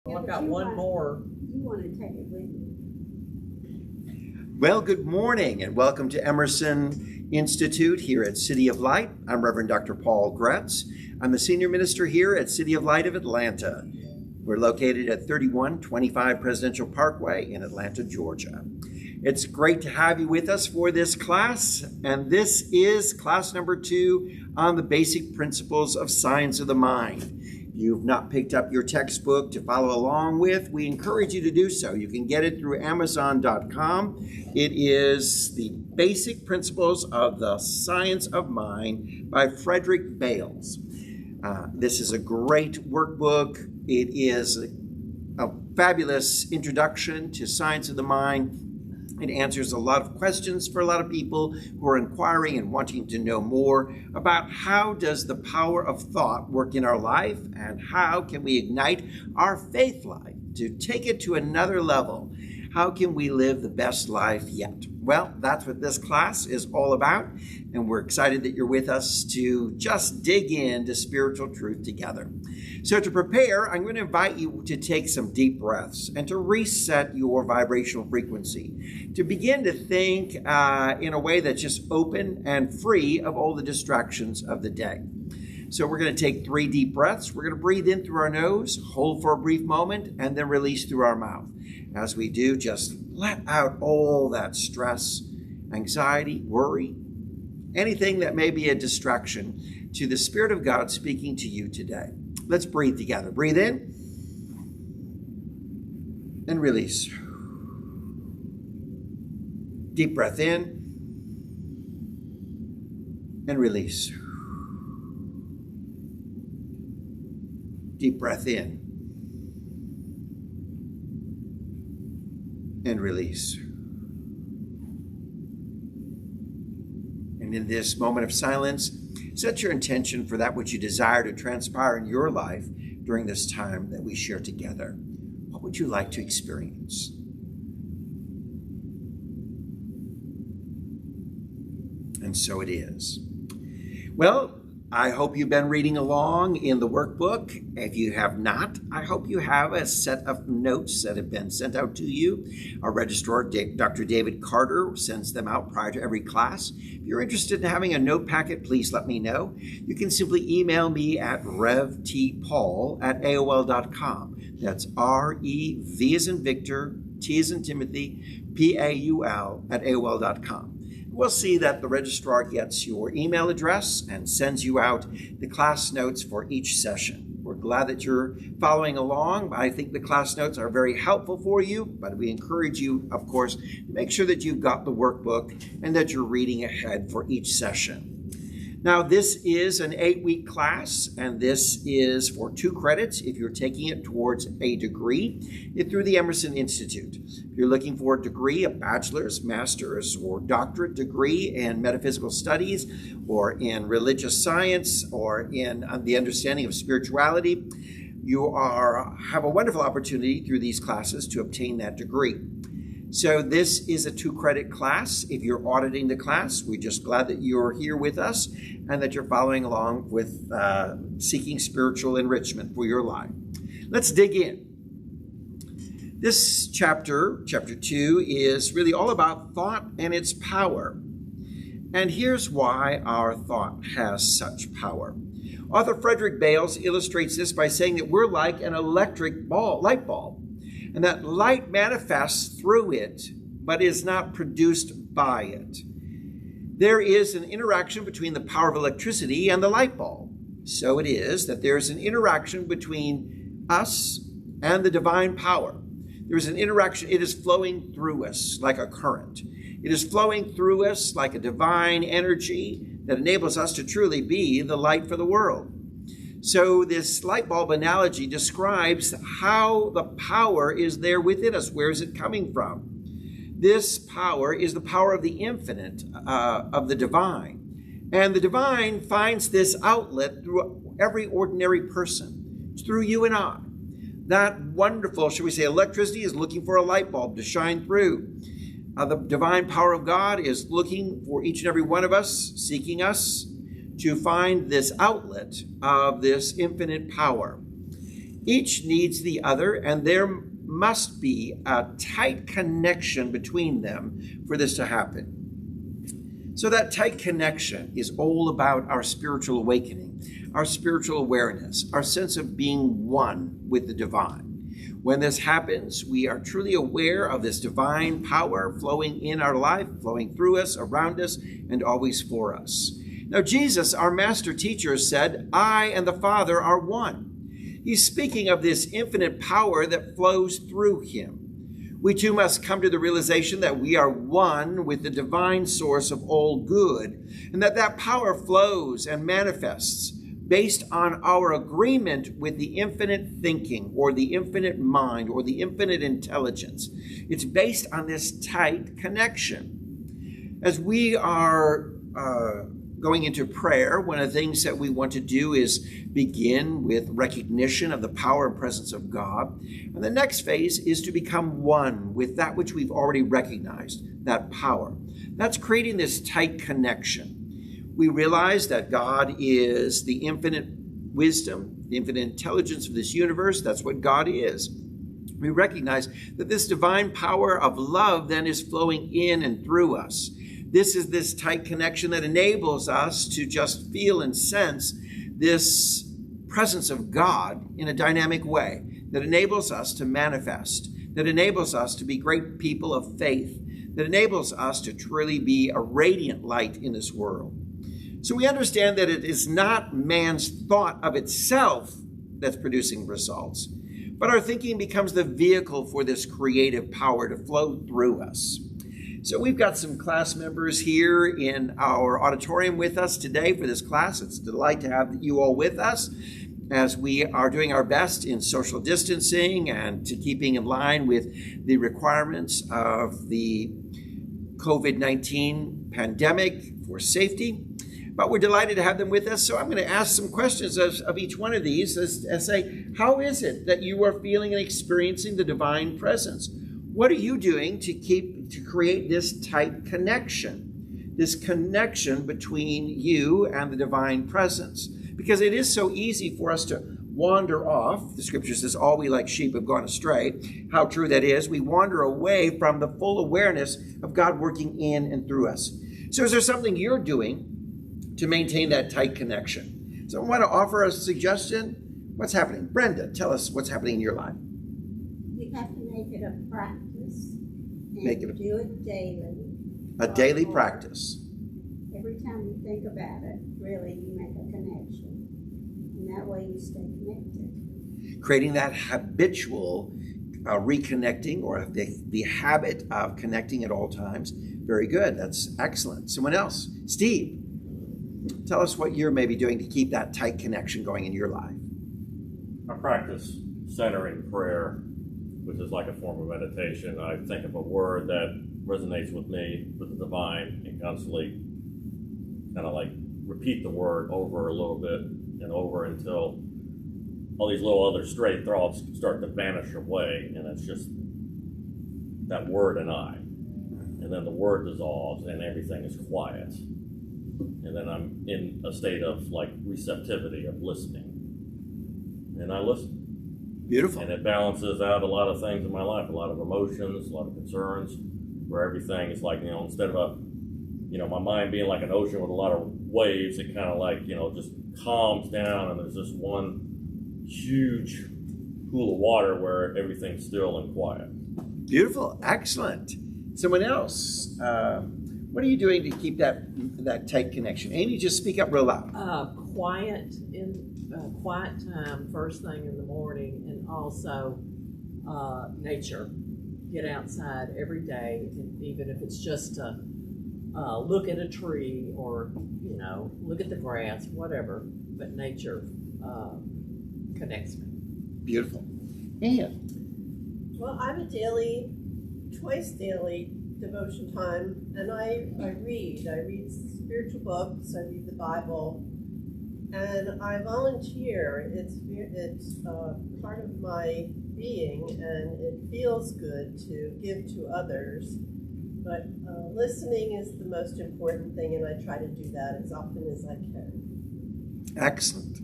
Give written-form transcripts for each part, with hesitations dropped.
Well, I've got one more. You want to take it with you. Well, good morning and welcome to Emerson Institute here at City of Light. I'm Reverend Dr. Paul Gretz. I'm the senior minister here at City of Light of Atlanta. We're located at 3125 Presidential Parkway in Atlanta, Georgia. It's great to have you with us for this class, and this is class number 2 on the basic principles of science of the mind. If you've not picked up your textbook to follow along with, we encourage you to do so. You can get it through Amazon.com. It is the Basic Principles of the Science of Mind by Frederick Bales. This is a great workbook. It is a fabulous introduction to science of the mind. It answers a lot of questions for a lot of people who are inquiring and wanting to know more about how does the power of thought work in our life and how can we ignite our faith life to take it to another level. How can we live the best life yet? Well, that's what this class is all about, and we're excited that you're with us to just dig into spiritual truth together. So to prepare, I'm going to invite you to take some deep breaths and to reset your vibrational frequency, to begin to think in a way that's just open and free of all the distractions of the day. So we're going to take 3 deep breaths. We're going to breathe in through our nose, hold for a brief moment, and then release through our mouth. As we do, just let out all that stress, anxiety, worry, anything that may be a distraction to the Spirit of God speaking to you today. Let's breathe together. Breathe in and release. Deep breath in and release. Deep breath in and release. And in this moment of silence, set your intention for that which you desire to transpire in your life during this time that we share together. What would you like to experience? And so it is. Well, I hope you've been reading along in the workbook. If you have not, I hope you have a set of notes that have been sent out to you. Our registrar, Dr. David Carter, sends them out prior to every class. If you're interested in having a note packet, please let me know. You can simply email me at revtpaul@aol.com. That's R-E-V as in Victor, T as in Timothy, P-A-U-L @aol.com. We'll see that the registrar gets your email address and sends you out the class notes for each session. We're glad that you're following along. I think the class notes are very helpful for you, but we encourage you, of course, to make sure that you've got the workbook and that you're reading ahead for each session. Now, this is an 8-week class, and this is for 2 credits if you're taking it towards a degree through the Emerson Institute. If you're looking for a degree, a bachelor's, master's, or doctorate degree in metaphysical studies, or in religious science, or in the understanding of spirituality, you have a wonderful opportunity through these classes to obtain that degree. So this is a 2-credit class. If you're auditing the class, we're just glad that you're here with us and that you're following along with seeking spiritual enrichment for your life. Let's dig in. This chapter 2, is really all about thought and its power. And here's why our thought has such power. Author Frederick Bales illustrates this by saying that we're like an electric light bulb. And that light manifests through it, but is not produced by it. There is an interaction between the power of electricity and the light bulb. So it is that there is an interaction between us and the divine power. There is an interaction. It is flowing through us like a current. It is flowing through us like a divine energy that enables us to truly be the light for the world. So this light bulb analogy describes how the power is there within us. Where is it coming from? This power is the power of the infinite, of the divine. And the divine finds this outlet through every ordinary person. It's through you and I. That wonderful, shall we say, electricity is looking for a light bulb to shine through. The divine power of God is looking for each and every one of us, seeking us to find this outlet of this infinite power. Each needs the other, and there must be a tight connection between them for this to happen. So that tight connection is all about our spiritual awakening, our spiritual awareness, our sense of being one with the divine. When this happens, we are truly aware of this divine power flowing in our life, flowing through us, around us, and always for us. Now, Jesus, our master teacher, said, "I and the Father are one." He's speaking of this infinite power that flows through him. We too must come to the realization that we are one with the divine source of all good, and that power flows and manifests based on our agreement with the infinite thinking or the infinite mind or the infinite intelligence. It's based on this tight connection. As we are going into prayer, one of the things that we want to do is begin with recognition of the power and presence of God. And the next phase is to become one with that which we've already recognized, that power. That's creating this tight connection. We realize that God is the infinite wisdom, the infinite intelligence of this universe. That's what God is. We recognize that this divine power of love then is flowing in and through us. This is this tight connection that enables us to just feel and sense this presence of God in a dynamic way, that enables us to manifest, that enables us to be great people of faith, that enables us to truly be a radiant light in this world. So we understand that it is not man's thought of itself that's producing results, but our thinking becomes the vehicle for this creative power to flow through us. So we've got some class members here in our auditorium with us today for this class. It's a delight to have you all with us as we are doing our best in social distancing and to keeping in line with the requirements of the COVID-19 pandemic for safety. But we're delighted to have them with us. So I'm going to ask some questions of each one of these as say, how is it that you are feeling and experiencing the divine presence? What are you doing to create this tight connection, this connection between you and the divine presence? Because it is so easy for us to wander off. The scripture says, all we like sheep have gone astray. How true that is. We wander away from the full awareness of God working in and through us. So is there something you're doing to maintain that tight connection? So I want to offer a suggestion. What's happening? Brenda, tell us what's happening in your life. You have to make it a practice. Make it do it daily. A daily practice. Every time you think about it, really, you make a connection. And that way you stay connected. Creating that habitual reconnecting or the habit of connecting at all times. Very good. That's excellent. Someone else? Steve, tell us what you're maybe doing to keep that tight connection going in your life. I practice centering prayer, which is like a form of meditation. I think of a word that resonates with me, with the divine, and constantly kind of like repeat the word over a little bit and over until all these little other stray thoughts start to vanish away, and it's just that word and I. And then the word dissolves and everything is quiet. And then I'm in a state of like receptivity, of listening. And I listen. Beautiful. And it balances out a lot of things in my life, a lot of emotions, a lot of concerns, where everything is like, instead of my mind being like an ocean with a lot of waves, it kind of like, just calms down, and there's this one huge pool of water where everything's still and quiet. Beautiful. Excellent. Someone else? What are you doing to keep that tight connection? Amy, just speak up real loud. Quiet time first thing in the morning, and also nature. Get outside every day, and even if it's just to look at a tree or look at the grass, whatever. But nature connects me. Beautiful. And well, I'm twice daily devotion time, and I read spiritual books, I read the Bible, and I volunteer. It's part of my being, and it feels good to give to others. But listening is the most important thing, and I try to do that as often as I can. Excellent.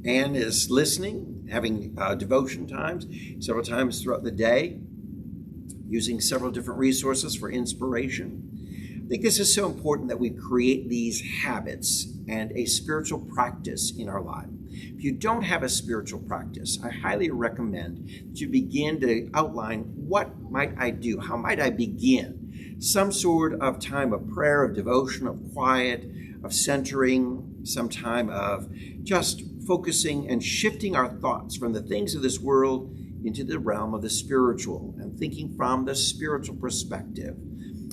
Anne is listening, having devotion times several times throughout the day, using several different resources for inspiration. I think this is so important that we create these habits and a spiritual practice in our life. If you don't have a spiritual practice, I highly recommend that you begin to outline, what might I do? How might I begin? Some sort of time of prayer, of devotion, of quiet, of centering, some time of just focusing and shifting our thoughts from the things of this world into the realm of the spiritual and thinking from the spiritual perspective.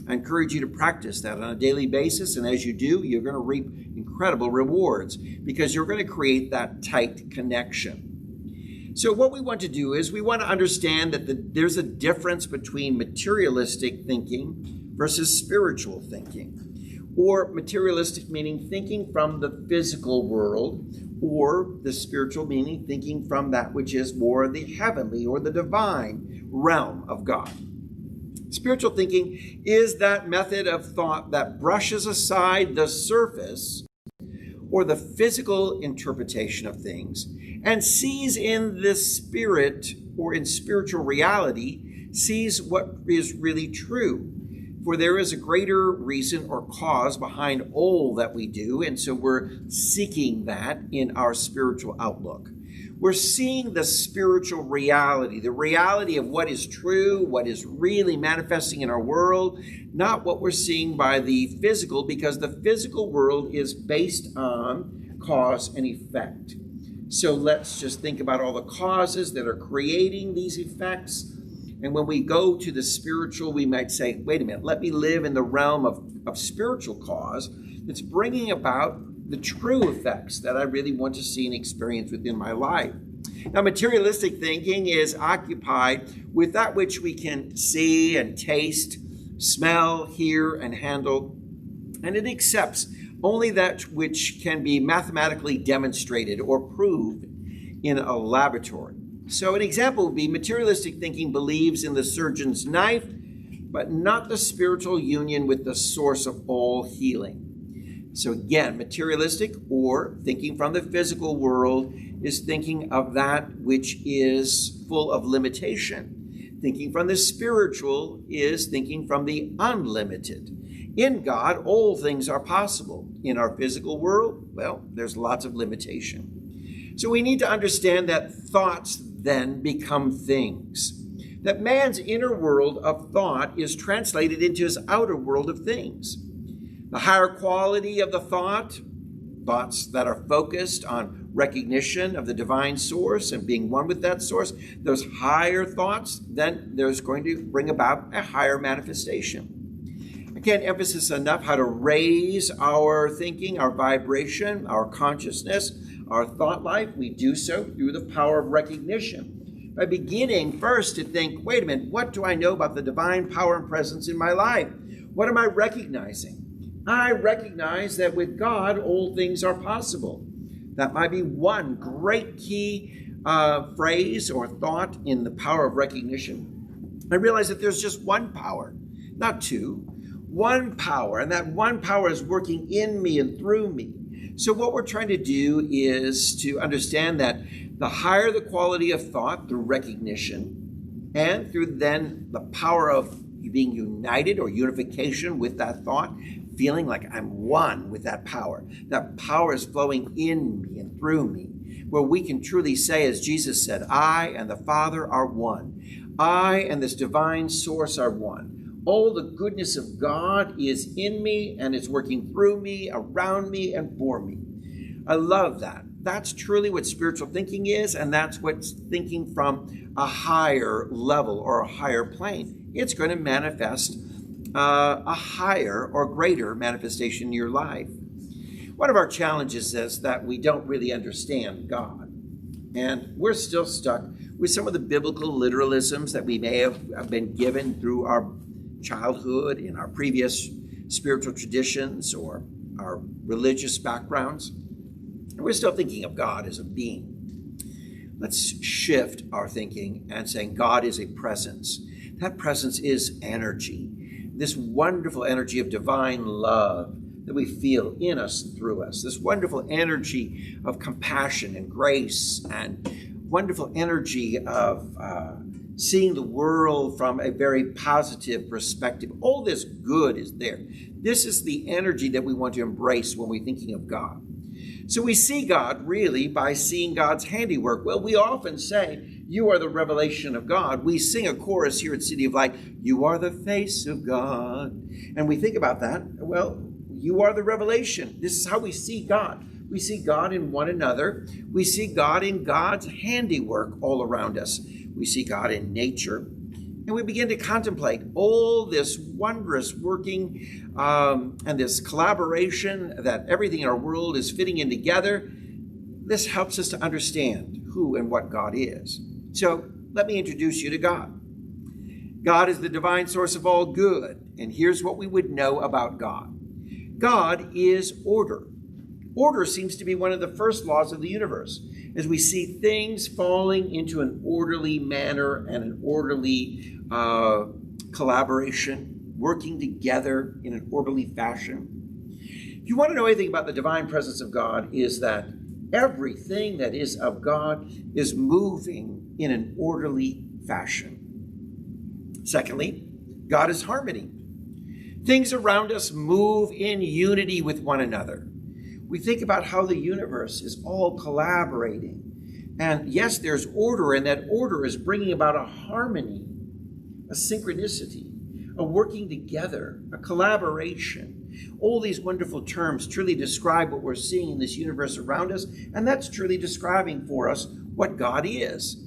I encourage you to practice that on a daily basis, and as you do, you're going to reap incredible rewards because you're going to create that tight connection. So what we want to do is we want to understand that there's a difference between materialistic thinking versus spiritual thinking. Or materialistic meaning thinking from the physical world, or the spiritual meaning thinking from that which is more the heavenly or the divine realm of God. Spiritual thinking is that method of thought that brushes aside the surface or the physical interpretation of things and sees in the spirit or in spiritual reality, sees what is really true. For there is a greater reason or cause behind all that we do, and so we're seeking that in our spiritual outlook. We're seeing the spiritual reality, the reality of what is true, what is really manifesting in our world, not what we're seeing by the physical, because the physical world is based on cause and effect. So let's just think about all the causes that are creating these effects. And when we go to the spiritual, we might say, wait a minute, let me live in the realm of spiritual cause that's bringing about the true effects that I really want to see and experience within my life. Now, materialistic thinking is occupied with that which we can see and taste, smell, hear, and handle, and it accepts only that which can be mathematically demonstrated or proved in a laboratory. So an example would be materialistic thinking believes in the surgeon's knife, but not the spiritual union with the source of all healing. So again, materialistic or thinking from the physical world is thinking of that which is full of limitation. Thinking from the spiritual is thinking from the unlimited. In God, all things are possible. In our physical world, well, there's lots of limitation. So we need to understand that thoughts then become things. That man's inner world of thought is translated into his outer world of things. The higher quality of the thoughts that are focused on recognition of the divine source and being one with that source, those higher thoughts, then there's going to bring about a higher manifestation. I can't emphasize enough how to raise our thinking, our vibration, our consciousness, our thought life. We do so through the power of recognition. By beginning first to think, wait a minute, what do I know about the divine power and presence in my life? What am I recognizing? I recognize that with God, all things are possible. That might be one great key phrase or thought in the power of recognition. I realize that there's just one power, not two. One power, and that one power is working in me and through me. So what we're trying to do is to understand that the higher the quality of thought through recognition and through then the power of being united or unification with that thought, feeling like I'm one with that power. That power is flowing in me and through me, where we can truly say, as Jesus said, I and the Father are one. I and this divine source are one. All the goodness of God is in me and is working through me, around me, and for me. I love that. That's truly what spiritual thinking is, and that's what's thinking from a higher level or a higher plane. It's going to manifest a higher or greater manifestation in your life. One of our challenges is that we don't really understand God. And we're still stuck with some of the biblical literalisms that we may have been given through our childhood, in our previous spiritual traditions or our religious backgrounds. And we're still thinking of God as a being. Let's shift our thinking and saying God is a presence. That presence is energy. This wonderful energy of divine love, that we feel in us and through us. This wonderful energy of compassion and grace, and wonderful energy of seeing the world from a very positive perspective. All this good is there. This is the energy that we want to embrace when we're thinking of God. So we see God really by seeing God's handiwork. Well, we often say, you are the revelation of God. We sing a chorus here at City of Light, you are the face of God. And we think about that. Well, you are the revelation. This is how we see God. We see God in one another. We see God in God's handiwork all around us. We see God in nature. And we begin to contemplate all this wondrous working and this collaboration that everything in our world is fitting in together. This helps us to understand who and what God is. So let me introduce you to God. God is the divine source of all good. And here's what we would know about God. God is order. Order seems to be one of the first laws of the universe, as we see things falling into an orderly manner and an orderly collaboration, working together in an orderly fashion. If you want to know anything about the divine presence of God, is that everything that is of God is moving in an orderly fashion. Secondly, God is harmony. Things around us move in unity with one another. We think about how the universe is all collaborating. And yes, there's order, and that order is bringing about a harmony, a synchronicity, a working together, a collaboration. All these wonderful terms truly describe what we're seeing in this universe around us, and that's truly describing for us what God is.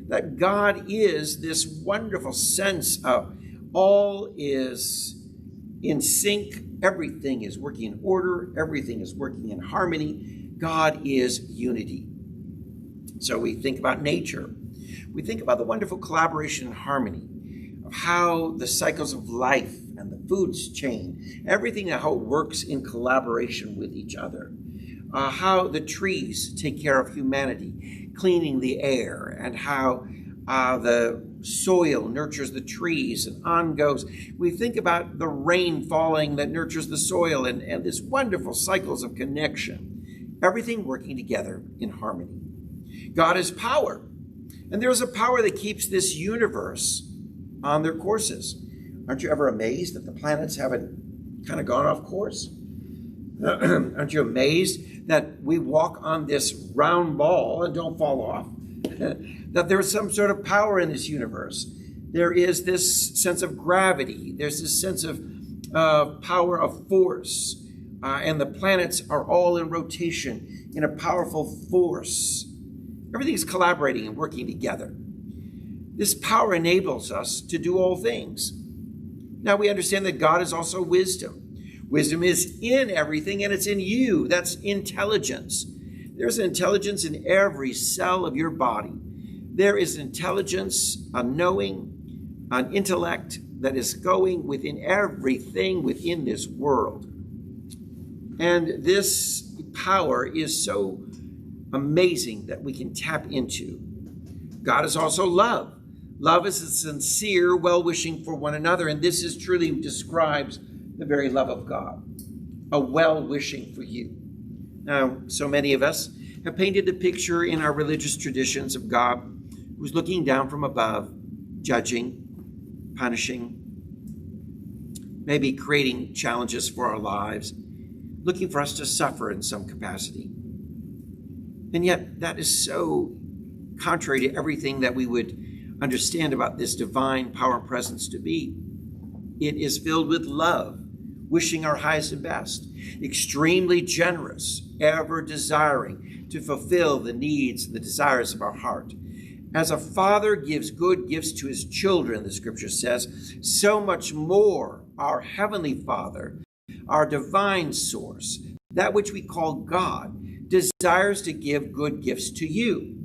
That God is this wonderful sense of all is in sync. Everything is working in order. Everything is working in harmony. God is unity. So we think about nature. We think about the wonderful collaboration and harmony of how the cycles of life and the food chain, everything, how it works in collaboration with each other. How the trees take care of humanity, cleaning the air, and how the soil nurtures the trees, and on goes. We think about the rain falling that nurtures the soil, and this wonderful cycles of connection, everything working together in harmony. God is power, and there's a power that keeps this universe on their courses. Aren't you ever amazed that the planets haven't kind of gone off course? Aren't you amazed that we walk on this round ball and don't fall off? That there's some sort of power in this universe. There is this sense of gravity. There's this sense of power of force. And the planets are all in rotation in a powerful force. Everything is collaborating and working together. This power enables us to do all things. Now we understand that God is also wisdom. Wisdom is in everything, and it's in you. That's intelligence. There's an intelligence in every cell of your body. There is intelligence, a knowing, an intellect that is going within everything within this world. And this power is so amazing that we can tap into. God is also love. Love is a sincere well-wishing for one another, and this is truly describes the very love of God, a well-wishing for you. Now, so many of us have painted the picture in our religious traditions of God who's looking down from above, judging, punishing, maybe creating challenges for our lives, looking for us to suffer in some capacity. And yet that is so contrary to everything that we would understand about this divine power and presence to be. It is filled with love, wishing our highest and best, extremely generous, ever desiring to fulfill the needs and the desires of our heart. As a father gives good gifts to his children, the scripture says, so much more our heavenly Father, our divine source, that which we call God, desires to give good gifts to you.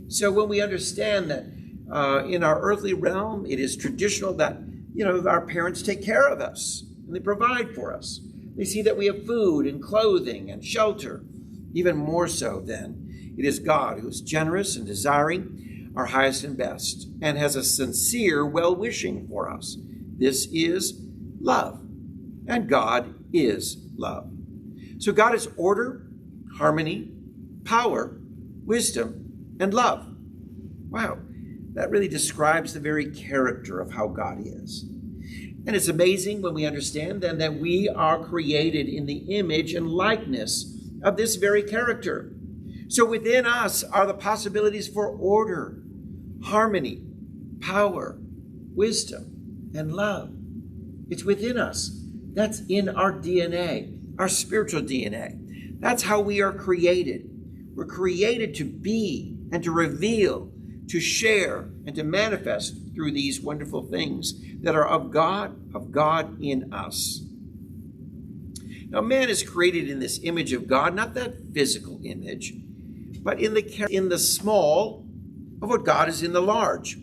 So when we understand that in our earthly realm, it is traditional that, our parents take care of us and they provide for us. They see that we have food and clothing and shelter. Even more so then, it is God who is generous and desiring our highest and best and has a sincere well-wishing for us. This is love. And God is love. So God is order, harmony, power, wisdom, and love. Wow, that really describes the very character of how God is. And it's amazing when we understand then that we are created in the image and likeness of this very character. So within us are the possibilities for order, harmony, power, wisdom, and love. It's within us. That's in our DNA, our spiritual DNA. That's how we are created. We're created to be and to reveal, to share, and to manifest through these wonderful things that are of God in us. Now, man is created in this image of God, not that physical image, but in the small of what God is in the large.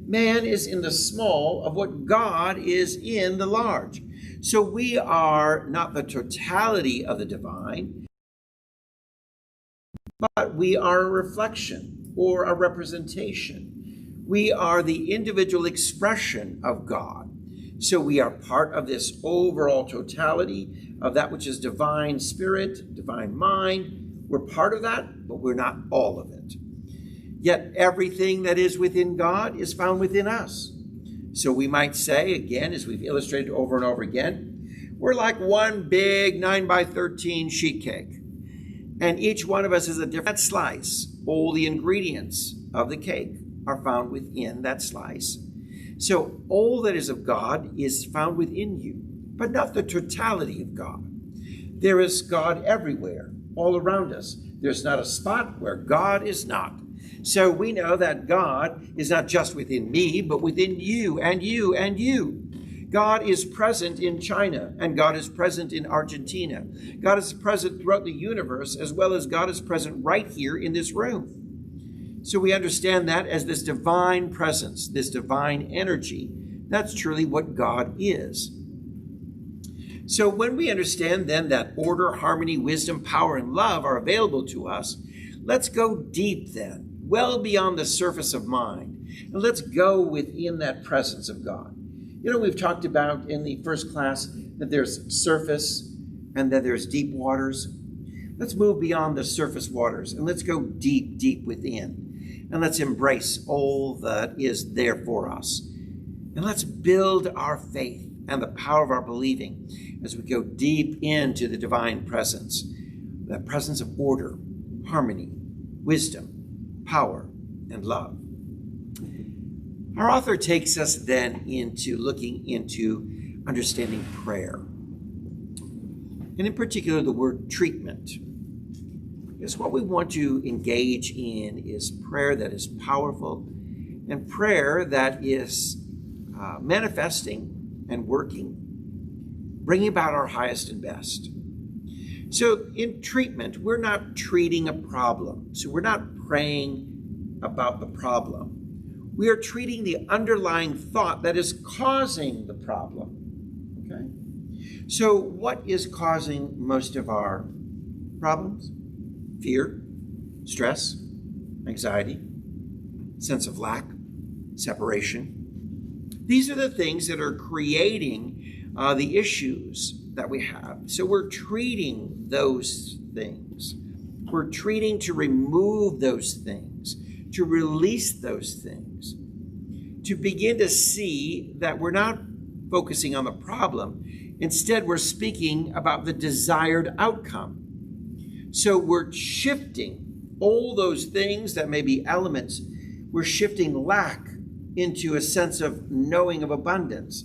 Man is in the small of what God is in the large. So we are not the totality of the divine, but we are a reflection or a representation. We are the individual expression of God. So we are part of this overall totality of that which is divine spirit, divine mind. We're part of that, but we're not all of it. Yet everything that is within God is found within us. So we might say, again, as we've illustrated over and over again, we're like one big 9x13 sheet cake. And each one of us is a different slice. All the ingredients of the cake are found within that slice. So all that is of God is found within you, but not the totality of God. There is God everywhere, all around us. There's not a spot where God is not. So we know that God is not just within me, but within you and you and you. God is present in China, and God is present in Argentina. God is present throughout the universe, as well as God is present right here in this room. So we understand that as this divine presence, this divine energy. That's truly what God is. So when we understand then that order, harmony, wisdom, power, and love are available to us, let's go deep then, well beyond the surface of mind, and let's go within that presence of God. You know, we've talked about in the first class that there's surface and that there's deep waters. Let's move beyond the surface waters and let's go deep, deep within. And let's embrace all that is there for us. And let's build our faith and the power of our believing as we go deep into the divine presence, the presence of order, harmony, wisdom, power, and love. Our author takes us then into looking into understanding prayer. And in particular, the word treatment. Because what we want to engage in is prayer that is powerful and prayer that is manifesting and working, bringing about our highest and best. So in treatment, we're not treating a problem. So we're not praying about the problem. We are treating the underlying thought that is causing the problem. Okay? So what is causing most of our problems? Fear, stress, anxiety, sense of lack, separation. These are the things that are creating the issues that we have. So we're treating those things. We're treating to remove those things, to release those things, to begin to see that we're not focusing on the problem. Instead, we're speaking about the desired outcome. So we're shifting all those things that may be elements. We're shifting lack into a sense of knowing of abundance.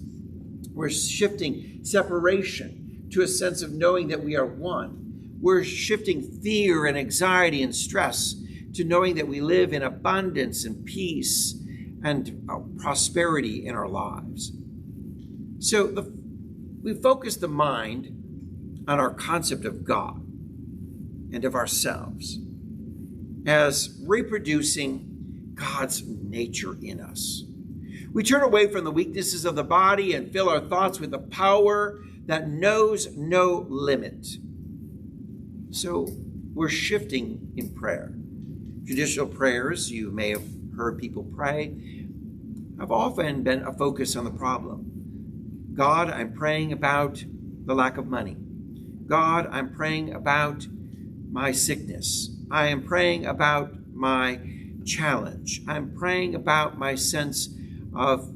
We're shifting separation to a sense of knowing that we are one. We're shifting fear and anxiety and stress to knowing that we live in abundance and peace and prosperity in our lives. So we focus the mind on our concept of God and of ourselves as reproducing God's nature in us. We turn away from the weaknesses of the body and fill our thoughts with the power that knows no limit. So we're shifting in prayer. Traditional prayers, you may have heard people pray, have often been a focus on the problem. God, I'm praying about the lack of money. God, I'm praying about my sickness. I am praying about my challenge. I'm praying about my sense of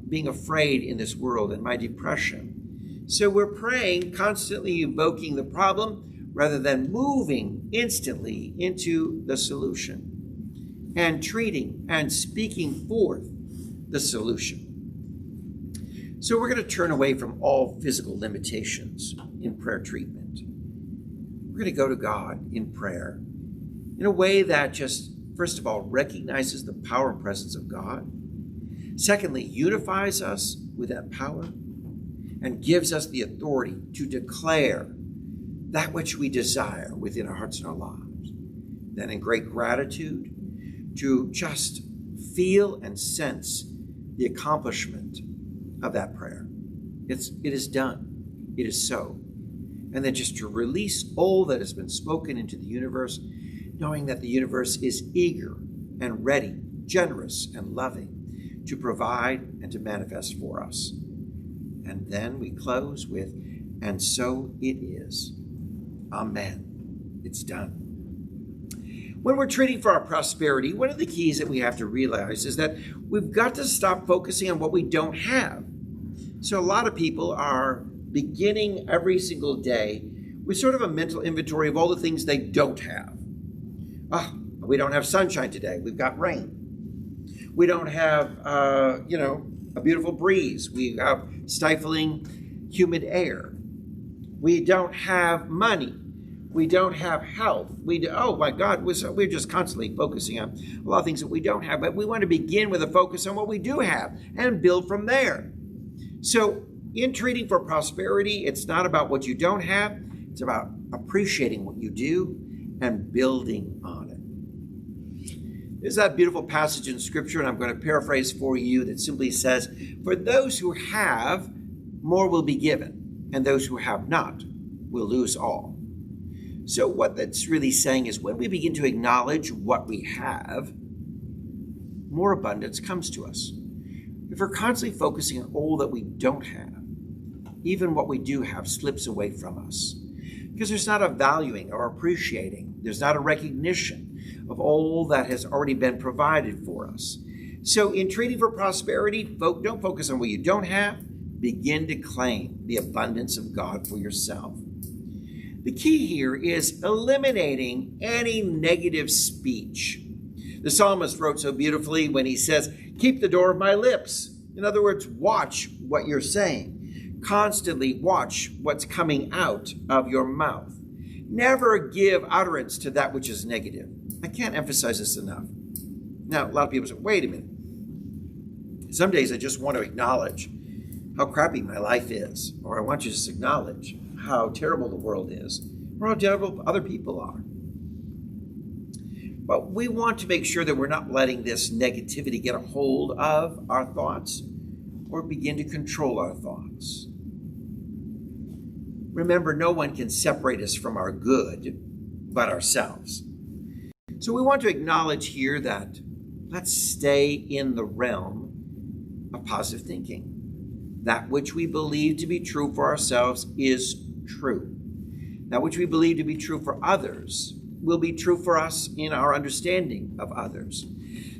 being afraid in this world and my depression. So we're praying, constantly evoking the problem rather than moving instantly into the solution and treating and speaking forth the solution. So we're going to turn away from all physical limitations in prayer treatment. We're going to go to God in prayer in a way that just, first of all, recognizes the power and presence of God. Secondly, unifies us with that power and gives us the authority to declare that which we desire within our hearts and our lives. Then in great gratitude, to just feel and sense the accomplishment of that prayer. It is done. It is so. And then just to release all that has been spoken into the universe, knowing that the universe is eager and ready, generous and loving to provide and to manifest for us. And then we close with, and so it is. Amen. It's done. When we're treating for our prosperity, one of the keys that we have to realize is that we've got to stop focusing on what we don't have. So a lot of people are beginning every single day with sort of a mental inventory of all the things they don't have. We don't have sunshine today. We've got rain. We don't have, a beautiful breeze. We have stifling, humid air. We don't have money. We don't have health. Oh my God, we're just constantly focusing on a lot of things that we don't have, but we want to begin with a focus on what we do have and build from there. So in treating for prosperity, it's not about what you don't have. It's about appreciating what you do and building on it. There's that beautiful passage in Scripture, and I'm going to paraphrase for you, that simply says, for those who have, more will be given, and those who have not will lose all. So what that's really saying is when we begin to acknowledge what we have, more abundance comes to us. If we're constantly focusing on all that we don't have, even what we do have slips away from us. Because there's not a valuing or appreciating. There's not a recognition of all that has already been provided for us. So in treating for prosperity, don't focus on what you don't have. Begin to claim the abundance of God for yourself. The key here is eliminating any negative speech. The psalmist wrote so beautifully when he says, keep the door of my lips. In other words, watch what you're saying. Constantly watch what's coming out of your mouth. Never give utterance to that which is negative. I can't emphasize this enough. Now, a lot of people say, wait a minute. Some days I just want to acknowledge how crappy my life is, or I want you to just acknowledge how terrible the world is, or how terrible other people are. But we want to make sure that we're not letting this negativity get a hold of our thoughts or begin to control our thoughts. Remember, no one can separate us from our good but ourselves. So we want to acknowledge here that let's stay in the realm of positive thinking. That which we believe to be true for ourselves is true. That which we believe to be true for others will be true for us in our understanding of others.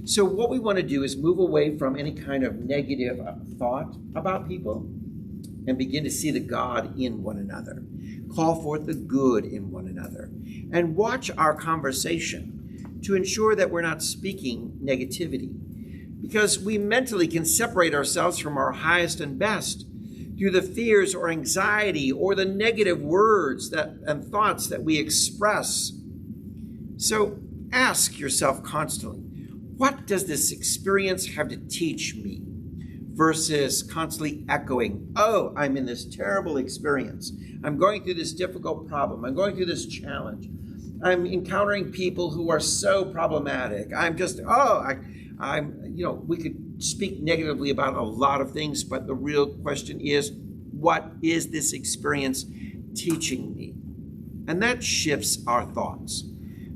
So what we want to do is move away from any kind of negative thought about people and begin to see the God in one another. Call forth the good in one another. And watch our conversation to ensure that we're not speaking negativity. Because we mentally can separate ourselves from our highest and best through the fears or anxiety or the negative words and thoughts that we express. So ask yourself constantly, what does this experience have to teach me? Versus constantly echoing, oh, I'm in this terrible experience. I'm going through this difficult problem. I'm going through this challenge. I'm encountering people who are so problematic. We could speak negatively about a lot of things, but the real question is, what is this experience teaching me? And that shifts our thoughts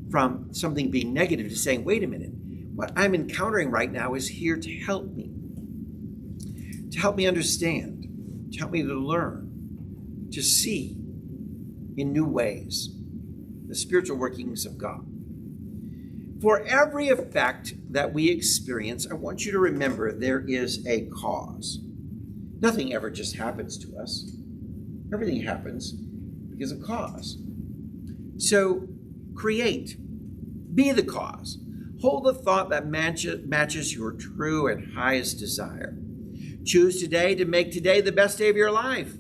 from something being negative to saying, wait a minute, what I'm encountering right now is here to help me understand, to help me to learn, to see in new ways the spiritual workings of God. For every effect that we experience, I want you to remember there is a cause. Nothing ever just happens to us. Everything happens because of cause. So create. Be the cause. Hold the thought that matches your true and highest desire. Choose today to make today the best day of your life.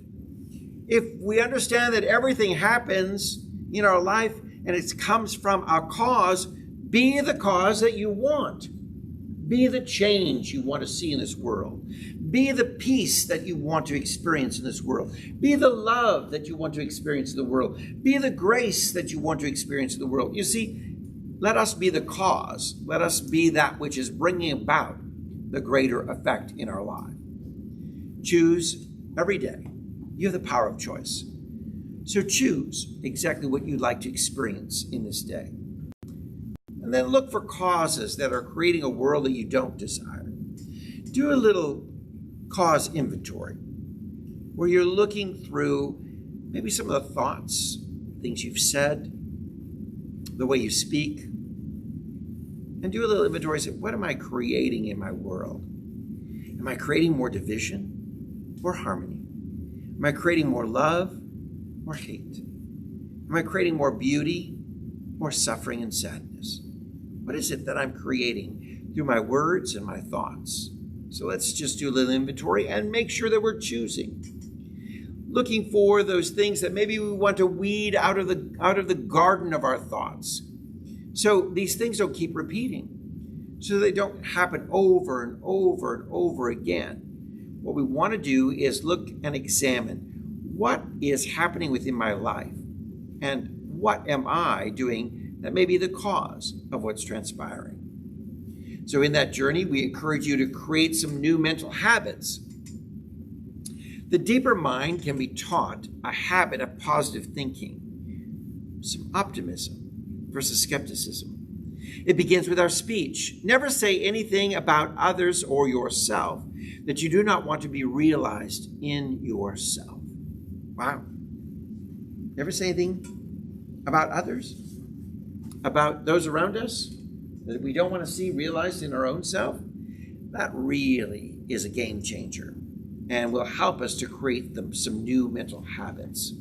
If we understand that everything happens in our life and it comes from a cause, be the cause that you want. Be the change you want to see in this world. Be the peace that you want to experience in this world. Be the love that you want to experience in the world. Be the grace that you want to experience in the world. You see, let us be the cause. Let us be that which is bringing about the greater effect in our life. Choose every day. You have the power of choice. So choose exactly what you'd like to experience in this day. And then look for causes that are creating a world that you don't desire. Do a little cause inventory where you're looking through maybe some of the thoughts, things you've said, the way you speak, and do a little inventory and say, what am I creating in my world? Am I creating more division or harmony? Am I creating more love or hate? Am I creating more beauty or suffering and sadness? What is it that I'm creating through my words and my thoughts? So let's just do a little inventory and make sure that we're choosing. Looking for those things that maybe we want to weed out of the garden of our thoughts. So these things don't keep repeating. So they don't happen over and over and over again. What we want to do is look and examine what is happening within my life and what am I doing that may be the cause of what's transpiring. So in that journey, we encourage you to create some new mental habits. The deeper mind can be taught a habit of positive thinking, some optimism versus skepticism. It begins with our speech. Never say anything about others or yourself that you do not want to be realized in yourself. Wow. Never say anything about others, about those around us that we don't want to see realized in our own self. That really is a game changer and will help us to create some new mental habits.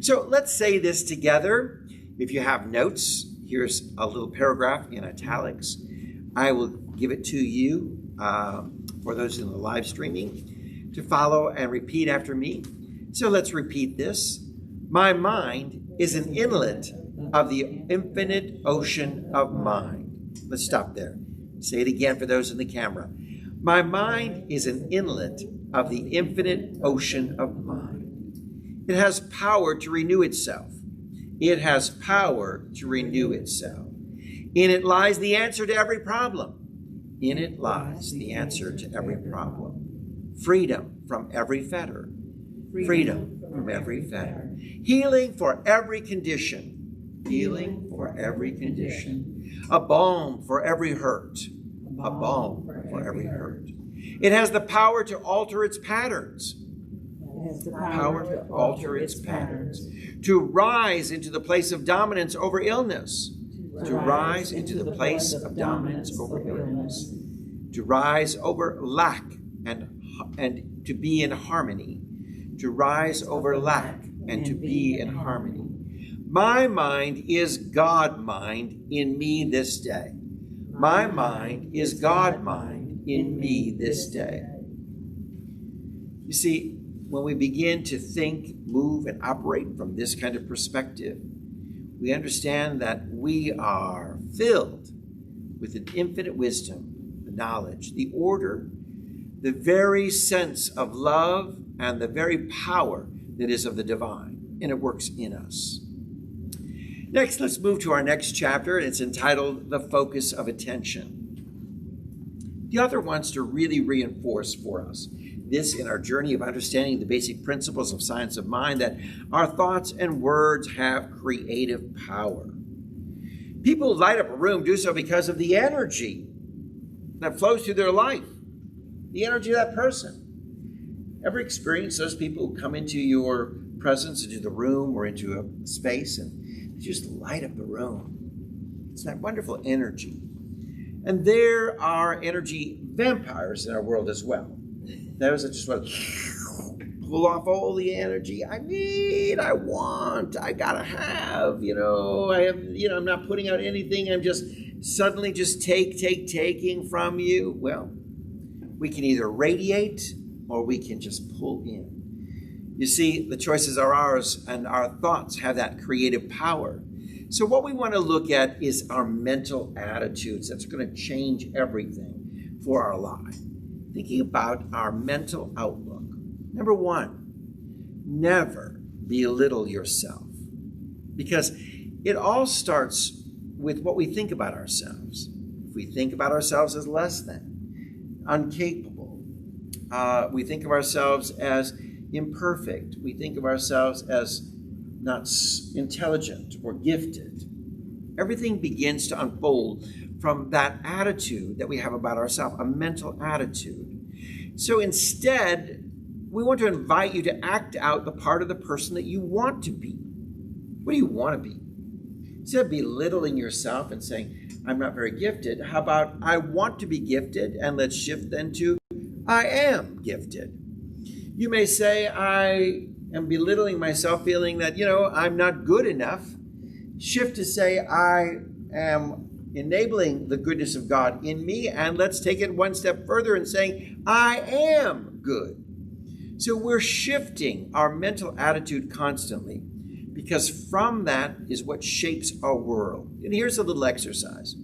So let's say this together. If you have notes, here's a little paragraph in italics. I will give it to you for those in the live streaming to follow and repeat after me. So let's repeat this. My mind is an inlet of the infinite ocean of mind. Let's stop there. Say it again for those in the camera. My mind is an inlet of the infinite ocean of mind. It has power to renew itself. It has power to renew itself. In it lies the answer to every problem. In it lies the answer to every problem. Freedom from every fetter. Freedom from every fetter. Healing for every condition. Healing for every condition. A balm for every hurt. A balm for every hurt. It has the power to alter its patterns. It has the Power to alter its patterns. To rise into the place of dominance over illness. To rise into the place of dominance over illness. To rise over lack and to be in harmony. To rise over lack and to be in harmony. My mind is God mind in me this day. My mind is God mind in me this day. You see, when we begin to think, move, and operate from this kind of perspective, we understand that we are filled with an infinite wisdom, the knowledge, the order, the very sense of love, and the very power that is of the divine, and it works in us. Next, let's move to our next chapter, and it's entitled The Focus of Attention. The author wants to really reinforce for us this in our journey of understanding the basic principles of science of mind, that our thoughts and words have creative power. People who light up a room do so because of the energy that flows through their life, the energy of that person. Ever experience those people who come into your presence into the room or into a space, and they just light up the room. It's that wonderful energy. And there are energy vampires in our world as well. Those that just want to pull off all the energy. I need, I want, I gotta have, I'm not putting out anything. I'm just suddenly just taking from you. Well, we can either radiate or we can just pull in. You see, the choices are ours, and our thoughts have that creative power. So what we want to look at is our mental attitudes. That's going to change everything for our life. Thinking about our mental outlook. Number one, never belittle yourself, because it all starts with what we think about ourselves. If we think about ourselves as less than, incapable, we think of ourselves as imperfect, we think of ourselves as not intelligent or gifted. Everything begins to unfold from that attitude that we have about ourselves, a mental attitude. So instead, we want to invite you to act out the part of the person that you want to be. What do you want to be? Instead of belittling yourself and saying, I'm not very gifted, how about I want to be gifted, and let's shift then to I am gifted. You may say, I am belittling myself, feeling that, I'm not good enough. Shift to say, I am enabling the goodness of God in me, and let's take it one step further and saying, I am good. So we're shifting our mental attitude constantly, because from that is what shapes our world. And here's a little exercise.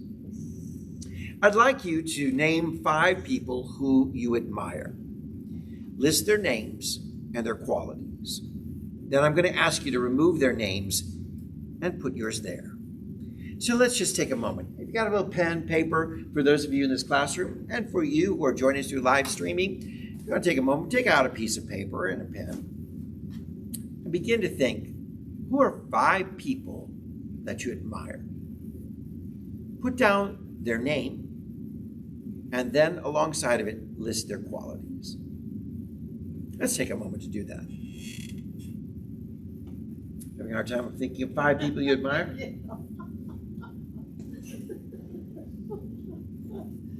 I'd like you to name 5 people who you admire. List their names and their qualities. Then I'm going to ask you to remove their names and put yours there. So let's just take a moment. If you got a little pen, paper, for those of you in this classroom, and for you who are joining us through live streaming, you're going to take a moment, take out a piece of paper and a pen, and begin to think, who are 5 people that you admire? Put down their name, and then alongside of it, list their qualities. Let's take a moment to do that. Having a hard time thinking of 5 people you admire?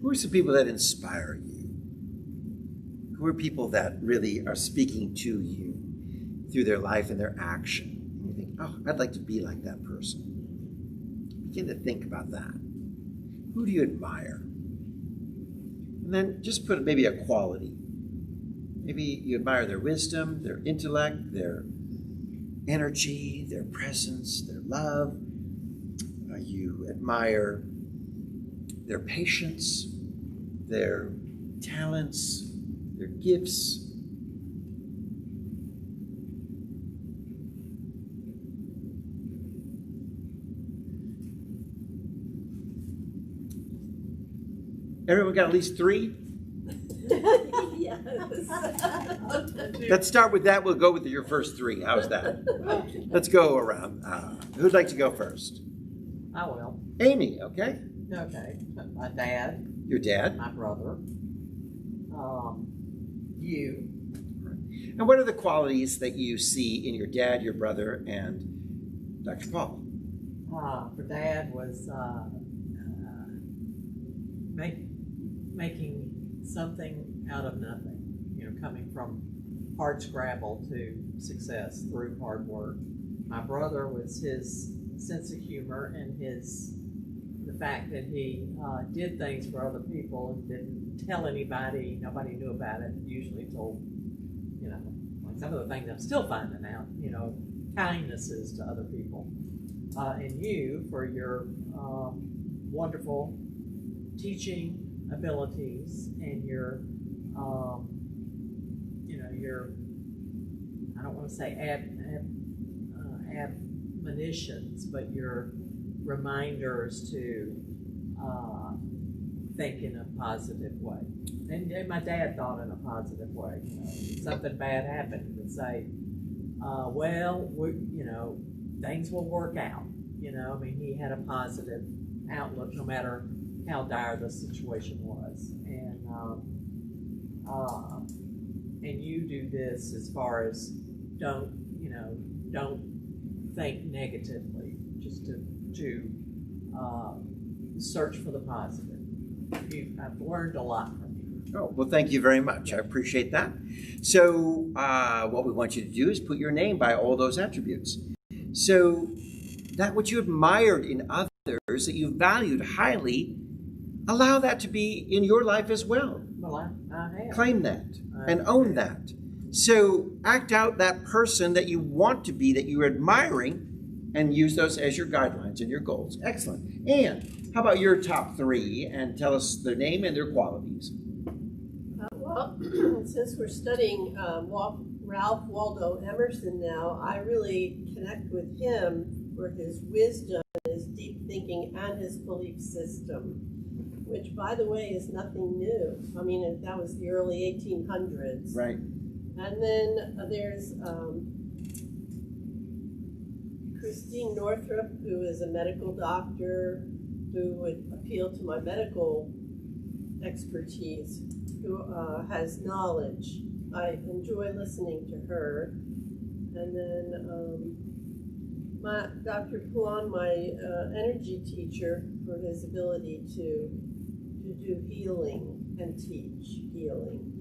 Who are some people that inspire you? Who are people that really are speaking to you through their life and their action? And you think, oh, I'd like to be like that person. Begin to think about that. Who do you admire? And then just put maybe a quality. Maybe you admire their wisdom, their intellect, their energy, their presence, their love. You admire their patience, their talents, their gifts. Everyone got at least 3? Yes. Let's start with that. We'll go with your first 3. How's that? Let's go around. Who'd like to go first? I will. Amy, okay? Okay. My dad, Your dad. my brother, you. And what are the qualities that you see in your dad, your brother, and Dr. Paul? For Dad was making something out of nothing. Coming from hard scrabble to success through hard work. My brother was his sense of humor and the fact that he did things for other people and didn't tell anybody. Nobody knew about it. Usually told, like some of the things I'm still finding out. Kindnesses to other people. And you for your wonderful teaching abilities and your I don't want to say admonitions, but your reminders to think in a positive way. And my dad thought in a positive way. Something bad happened, he would say, things will work out. He had a positive outlook no matter how dire the situation was. And you do this as far as don't don't think negatively, just to search for the positive. I've learned a lot from you. Oh, well, thank you very much. I appreciate that. So what we want you to do is put your name by all those attributes. So that which you admired in others, that you valued highly, allow that to be in your life as well. Well, I have. Claim that and own that. So act out that person that you want to be, that you're admiring, and use those as your guidelines and your goals. Excellent. And how about your top three, and tell us their name and their qualities? Well, since we're studying Ralph Waldo Emerson now, I really connect with him for his wisdom, his deep thinking, and his belief system, which, by the way, is nothing new. I mean, that was the early 1800s. Right. And then there's Christine Northrup, who is a medical doctor, who would appeal to my medical expertise, who has knowledge. I enjoy listening to her. And then Dr. Poulan, my energy teacher, for his ability to do healing and teach healing.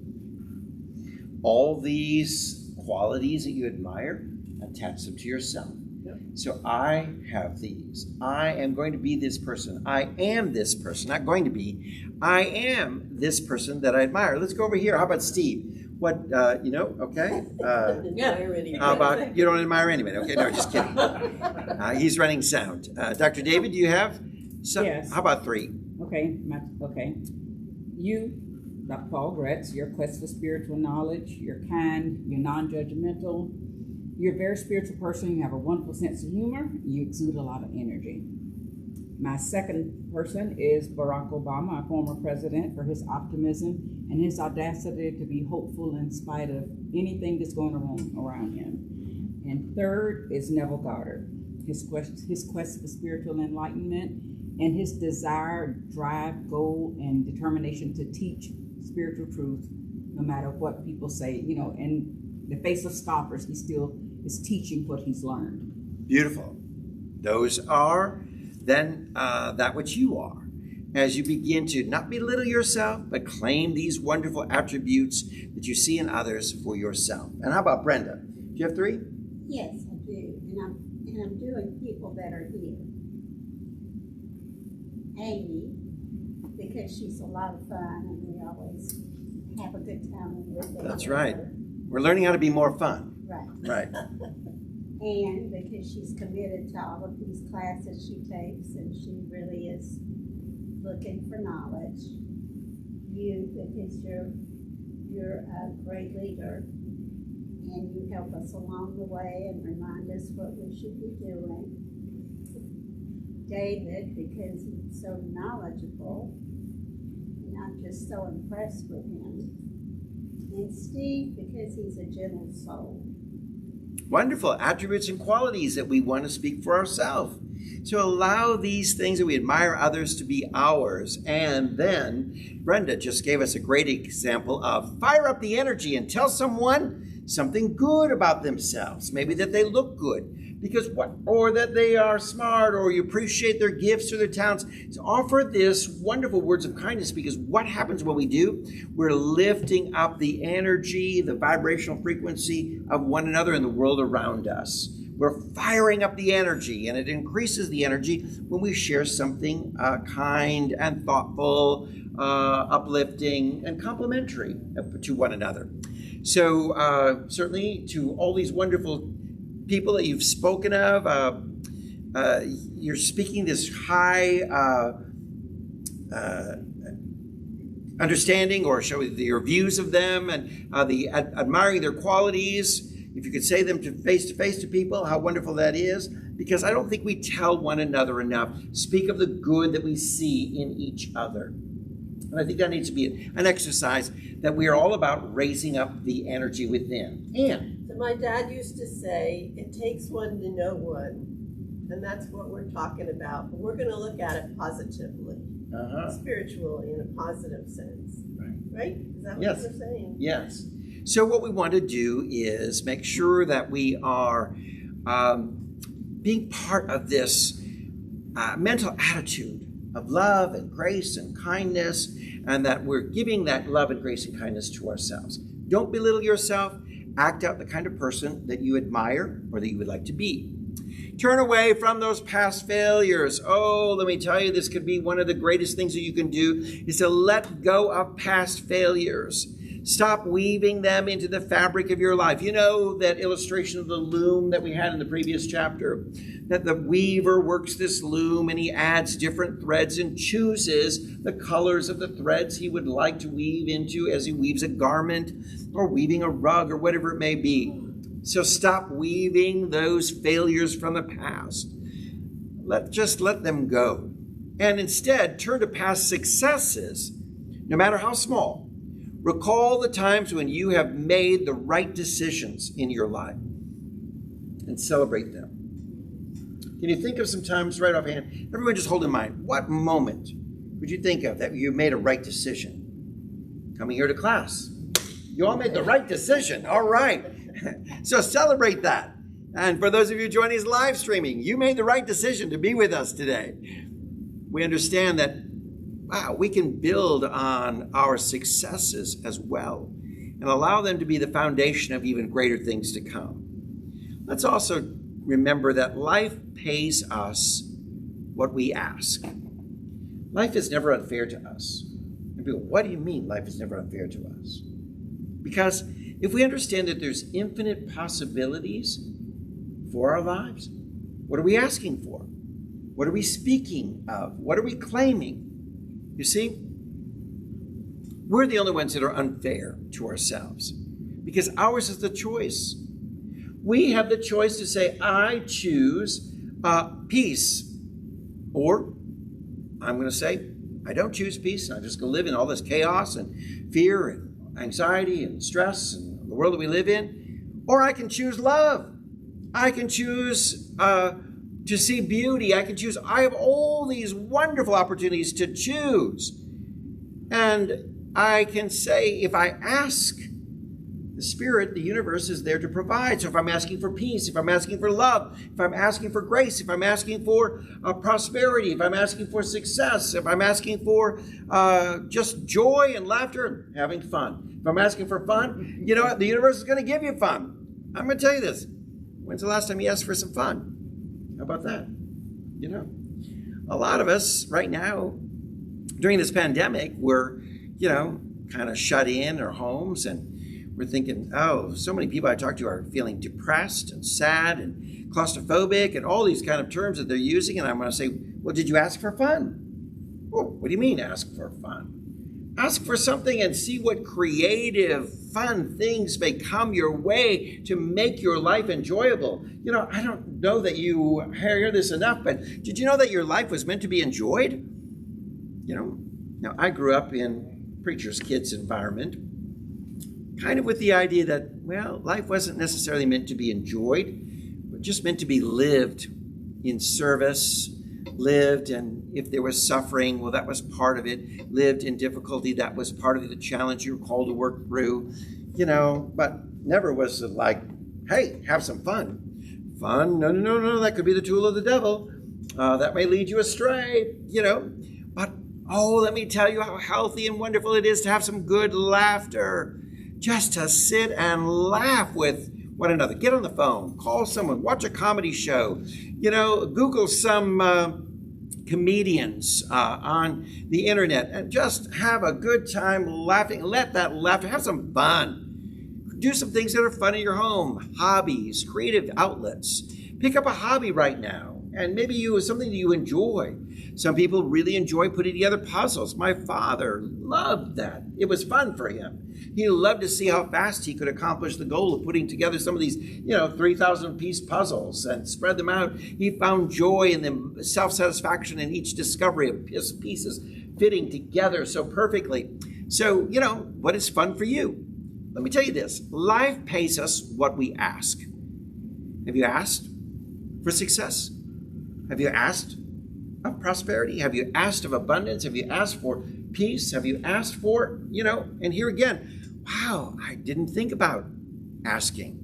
All these qualities that you admire, attach them to yourself. Yep. So I have these. I am going to be this person. I am this person. Not going to be. I am this person that I admire. Let's go over here. How about Steve? What, okay. How about, you don't admire anybody? Okay, no, just kidding. He's running sound. Dr. David, do you have some? Yes. How about three? Okay, You, Dr. Paul Gretz, your quest for spiritual knowledge, you're kind, you're non-judgmental, you're a very spiritual person, you have a wonderful sense of humor, you exude a lot of energy. My second person is Barack Obama, our former president, for his optimism and his audacity to be hopeful in spite of anything that's going on around him. And third is Neville Goddard, his quest for spiritual enlightenment and his desire, drive, goal, and determination to teach spiritual truth, no matter what people say. In the face of scoffers, he still is teaching what he's learned. Beautiful. Those are then that which you are. As you begin to not belittle yourself, but claim these wonderful attributes that you see in others for yourself. And how about Brenda? Do you have three? Yes, I do. And I'm doing people that are here. Amy, because she's a lot of fun and we always have a good time when we're there. That's right. We're learning how to be more fun. Right. Right. And because she's committed to all of these classes she takes and she really is looking for knowledge. You, because you're a great leader and you help us along the way and remind us what we should be doing. David, because he's so knowledgeable, and I'm just so impressed with him. And Steve, because he's a gentle soul. Wonderful attributes and qualities that we want to speak for ourselves. So allow these things that we admire others to be ours. And then Brenda just gave us a great example of fire up the energy and tell someone something good about themselves. Maybe that they look good. Or that they are smart, or you appreciate their gifts or their talents. So offer this wonderful words of kindness, because what happens when we do? We're lifting up the energy, the vibrational frequency of one another in the world around us. We're firing up the energy, and it increases the energy when we share something kind and thoughtful, uplifting, and complimentary to one another. So certainly to all these wonderful people that you've spoken of, you're speaking this high understanding, or show your views of them, and admiring their qualities. If you could say them to face to people, how wonderful that is, because I don't think we tell one another enough. Speak of the good that we see in each other. And I think that needs to be an exercise that we are all about, raising up the energy within. And my dad used to say, it takes one to know one. And that's what we're talking about. But we're going to look at it positively, spiritually, in a positive sense. Right? Is that what you're saying? Yes. So what we want to do is make sure that we are being part of this mental attitude of love and grace and kindness, and that we're giving that love and grace and kindness to ourselves. Don't belittle yourself. Act out the kind of person that you admire or that you would like to be. Turn away from those past failures. Oh, let me tell you, this could be one of the greatest things that you can do, is to let go of past failures. Stop weaving them into the fabric of your life. You know that illustration of the loom that we had in the previous chapter? That the weaver works this loom and he adds different threads and chooses the colors of the threads he would like to weave into as he weaves a garment or weaving a rug or whatever it may be. So stop weaving those failures from the past. Just let them go. And instead, turn to past successes, no matter how small. Recall the times when you have made the right decisions in your life and celebrate them. Can you think of some times right offhand? Everyone just hold in mind, what moment would you think of that you made a right decision? Coming here to class. You all made the right decision. All right. So celebrate that. And for those of you joining us live streaming, you made the right decision to be with us today. We understand that, wow, we can build on our successes as well and allow them to be the foundation of even greater things to come. Let's also remember that life pays us what we ask. Life is never unfair to us. And people, what do you mean life is never unfair to us? Because if we understand that there's infinite possibilities for our lives, what are we asking for? What are we speaking of? What are we claiming? You see, we're the only ones that are unfair to ourselves because ours is the choice. We have the choice to say, I choose peace, or I'm going to say, I don't choose peace, and I'm just going to live in all this chaos and fear and anxiety and stress and the world that we live in. Or I can choose love. I can choose to see beauty. I can choose. I have all these wonderful opportunities to choose. And I can say, if I ask, the Spirit, the universe is there to provide. So if I'm asking for peace, if I'm asking for love, if I'm asking for grace, if I'm asking for prosperity, if I'm asking for success, if I'm asking for just joy and laughter and having fun, if I'm asking for fun, you know what? The universe is going to give you fun. I'm going to tell you this. When's the last time you asked for some fun? How about that? You know, a lot of us right now, during this pandemic, we're, kind of shut in our homes, and we're thinking, oh, so many people I talk to are feeling depressed and sad and claustrophobic and all these kind of terms that they're using. And I'm going to say, well, did you ask for fun? Well, what do you mean ask for fun? Ask for something and see what creative, fun things may come your way to make your life enjoyable. I don't know that you hear this enough, but did you know that your life was meant to be enjoyed? Now I grew up in preacher's kids environment, kind of with the idea that, well, life wasn't necessarily meant to be enjoyed, but just meant to be lived in service, lived, and if there was suffering, well, that was part of it. Lived in difficulty, that was part of the challenge you were called to work through, but never was it like, hey, have some fun. Fun? No, that could be the tool of the devil. That may lead you astray, but oh, let me tell you how healthy and wonderful it is to have some good laughter. Just to sit and laugh with one another. Get on the phone, call someone, watch a comedy show, Google some comedians on the internet and just have a good time laughing. Let that laughter, have some fun. Do some things that are fun in your home, hobbies, creative outlets. Pick up a hobby right now, and maybe something that you enjoy. Some people really enjoy putting together puzzles. My father loved that. It was fun for him. He loved to see how fast he could accomplish the goal of putting together some of these, 3,000-piece puzzles and spread them out. He found joy in them, self-satisfaction in each discovery of pieces fitting together so perfectly. So, what is fun for you? Let me tell you this. Life pays us what we ask. Have you asked for success? Have you asked of prosperity? Have you asked of abundance? Have you asked for peace? Have you asked for, and here again, wow, I didn't think about asking.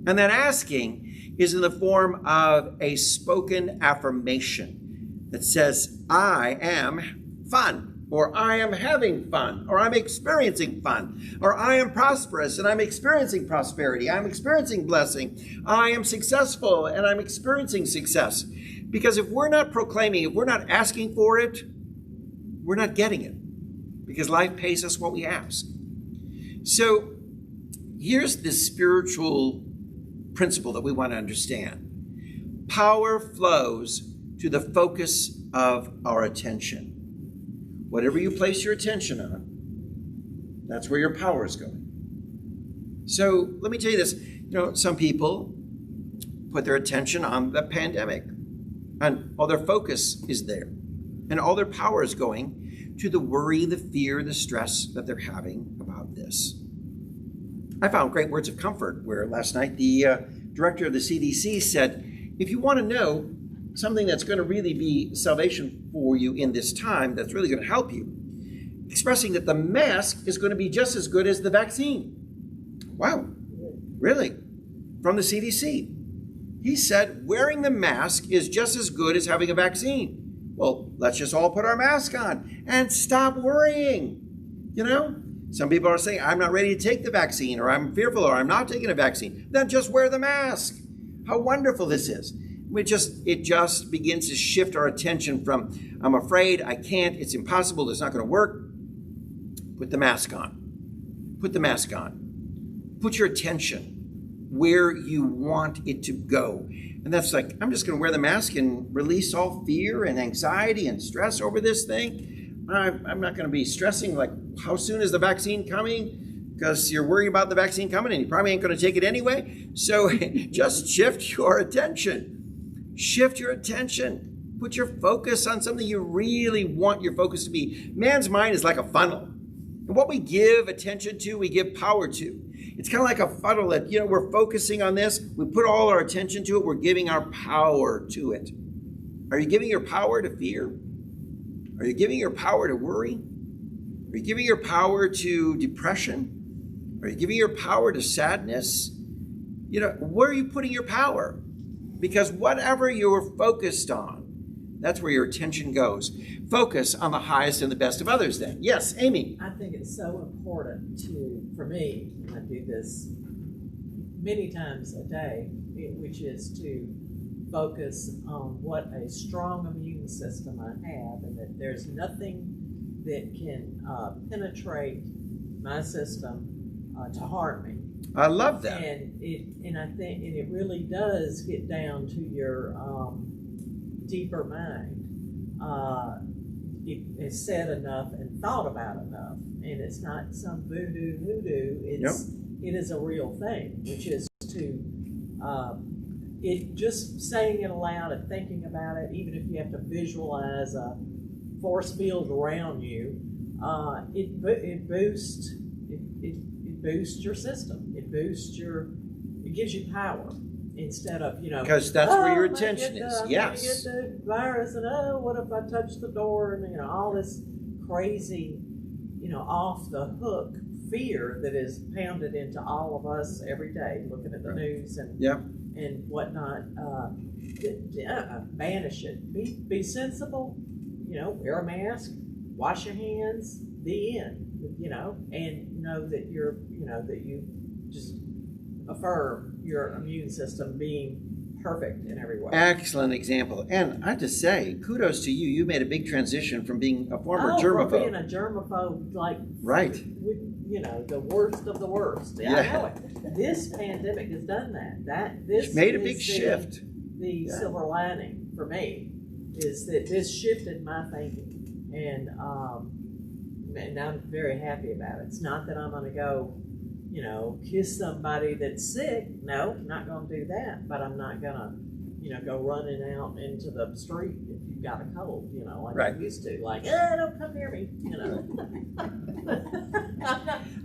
And that asking is in the form of a spoken affirmation that says, I am fun, or I am having fun, or I'm experiencing fun, or I am prosperous and I'm experiencing prosperity. I'm experiencing blessing. I am successful and I'm experiencing success. Because if we're not proclaiming, if we're not asking for it, we're not getting it. Because life pays us what we ask. So here's the spiritual principle that we want to understand. Power flows to the focus of our attention. Whatever you place your attention on, that's where your power is going. So let me tell you this. Some people put their attention on the pandemic, and all their focus is there. And all their power is going to the worry, the fear, the stress that they're having about this. I found great words of comfort where last night the director of the CDC said, if you want to know something that's going to really be salvation for you in this time, that's really going to help you, expressing that the mask is going to be just as good as the vaccine. Wow, really? From the CDC. He said, wearing the mask is just as good as having a vaccine. Well, let's just all put our mask on and stop worrying. Some people are saying, I'm not ready to take the vaccine, or I'm fearful, or I'm not taking a vaccine. Then just wear the mask. How wonderful this is. It just begins to shift our attention from, I'm afraid, I can't, it's impossible, it's not going to work. Put the mask on. Put the mask on. Put your attention where you want it to go. And that's like, I'm just going to wear the mask and release all fear and anxiety and stress over this thing. I'm not going to be stressing like, how soon is the vaccine coming? Because you're worrying about the vaccine coming and you probably ain't going to take it anyway. So just shift your attention. Shift your attention. Put your focus on something you really want your focus to be. Man's mind is like a funnel. And what we give attention to, we give power to. It's kind of like a funnel that, we're focusing on this. We put all our attention to it. We're giving our power to it. Are you giving your power to fear? Are you giving your power to worry? Are you giving your power to depression? Are you giving your power to sadness? Where are you putting your power? Because whatever you're focused on, that's where your attention goes. Focus on the highest and the best of others then. Yes, Amy. I think it's so important for me, and I do this many times a day, which is to focus on what a strong immune system I have, and that there's nothing that can penetrate my system to harm me. I love that. And I think it really does get down to your deeper mind. It is said enough and thought about enough, and it's not some voodoo hoodoo. It is a real thing, which is to it just saying it aloud and thinking about it, even if you have to visualize a force field around you, it boosts your system. It gives you power instead of because that's where your attention is. Yes. Get the virus, and what if I touch the door, and all this crazy, off the hook fear that is pounded into all of us every day, looking at the news and whatnot. Banish it. Be sensible. Wear a mask, wash your hands. The end. And know that that you just affirm your immune system being perfect in every way. Excellent example. And I have to say, kudos to you. You made a big transition from being a former germaphobe. From being a germaphobe, right. With, the worst of the worst. Yeah. I know it. This pandemic has done that. This made a big shift. The silver lining for me is that this shifted my thinking, and I'm very happy about it. It's not that I'm going to go, kiss somebody that's sick. No, I'm not going to do that. But I'm not going to, go running out into the street if you've got a cold, like I used to. Like, don't come near me,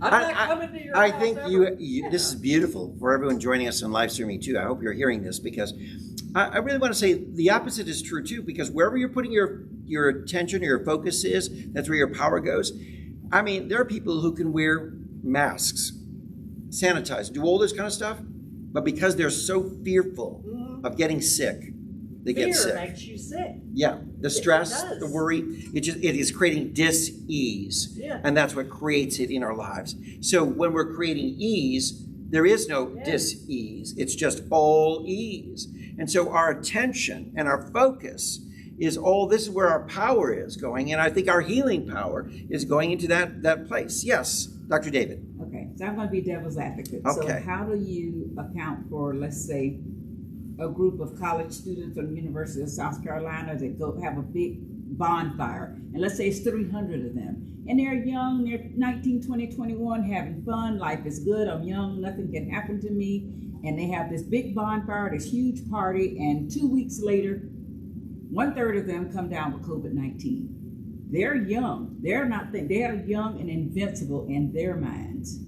I'm not coming to your house. I think you this is beautiful for everyone joining us on live streaming too. I hope you're hearing this, because I really want to say the opposite is true too, because wherever you're putting your attention or your focus is, that's where your power goes. I mean, there are people who can wear masks, sanitize, do all this kind of stuff. But because they're so fearful of getting sick, they get sick. Fear makes you sick. Yeah, the stress, does. the worry, it is creating dis-ease. Yeah. And that's what creates it in our lives. So when we're creating ease, there is no dis-ease. It's just all ease. And so our attention and our focus is all, this is where our power is going. And I think our healing power is going into that place. Yes, Dr. David. Okay, so I'm going to be devil's advocate. Okay. So how do you account for, let's say, a group of college students from the University of South Carolina that go have a big bonfire, and let's say it's 300 of them, and they're young, they're 19, 20, 21, having fun, life is good, I'm young, nothing can happen to me, and they have this big bonfire, this huge party, and 2 weeks later, 1/3 of them come down with COVID-19. They're young, they are young and invincible in their minds.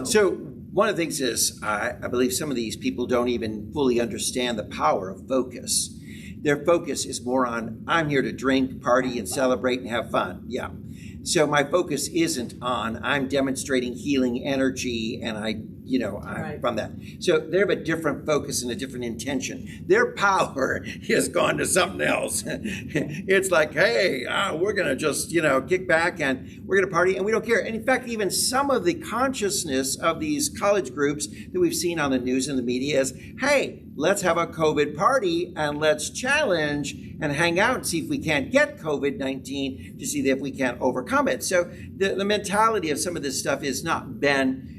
So one of the things is, I believe some of these people don't even fully understand the power of focus. Their focus is more on, I'm here to drink, party, and celebrate and have fun. Yeah. So my focus isn't on, I'm demonstrating healing energy and I'm Right. from that. So they have a different focus and a different intention. Their power has gone to something else. It's like, hey, we're going to just, kick back and we're going to party and we don't care. And in fact, even some of the consciousness of these college groups that we've seen on the news and the media is, hey, let's have a COVID party and let's challenge and hang out and see if we can't get COVID-19 to see if we can't overcome it. So the mentality of some of this stuff has not been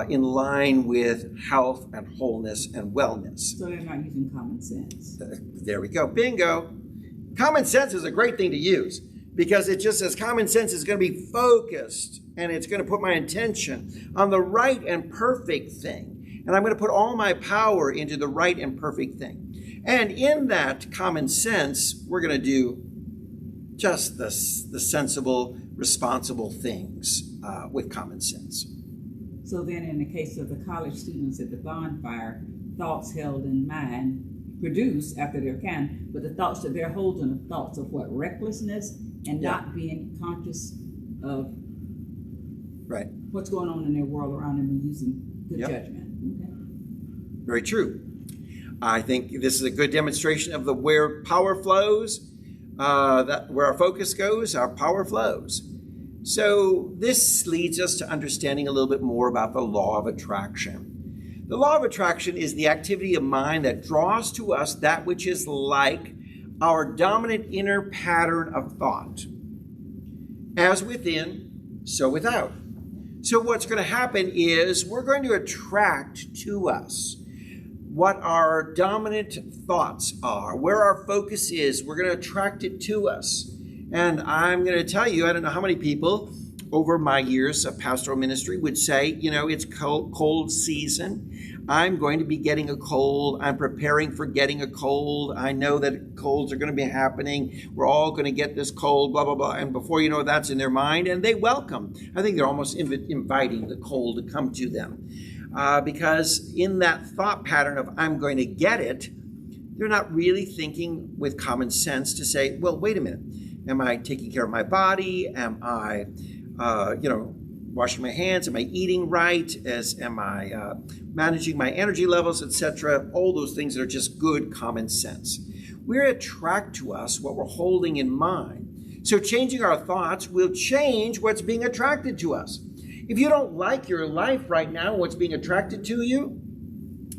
in line with health and wholeness and wellness. So they're not using common sense. There we go. Bingo. Common sense is a great thing to use because it just says common sense is going to be focused and it's going to put my intention on the right and perfect thing. And I'm going to put all my power into the right and perfect thing. And in that common sense, we're going to do just the sensible, responsible things with common sense. So then in the case of the college students at the bonfire, thoughts held in mind produce after their kind, but the thoughts that they're holding are thoughts of what? Recklessness and not being conscious of what's going on in their world around them and using good judgment. Okay. Very true. I think this is a good demonstration of where power flows, where our focus goes, our power flows. So this leads us to understanding a little bit more about the law of attraction. The law of attraction is the activity of mind that draws to us that which is like our dominant inner pattern of thought. As within, so without. So what's going to happen is we're going to attract to us what our dominant thoughts are, where our focus is. We're going to attract it to us. And I'm going to tell you, I don't know how many people over my years of pastoral ministry would say, it's cold season. I'm going to be getting a cold. I'm preparing for getting a cold. I know that colds are going to be happening. We're all going to get this cold, blah, blah, blah. And before you know it, that's in their mind. And they welcome. I think they're almost inviting the cold to come to them. Because in that thought pattern of I'm going to get it, they're not really thinking with common sense to say, well, wait a minute. Am I taking care of my body? Am I, washing my hands? Am I eating right? Am I managing my energy levels, etc.? All those things that are just good common sense. We attract to us what we're holding in mind. So changing our thoughts will change what's being attracted to us. If you don't like your life right now, what's being attracted to you,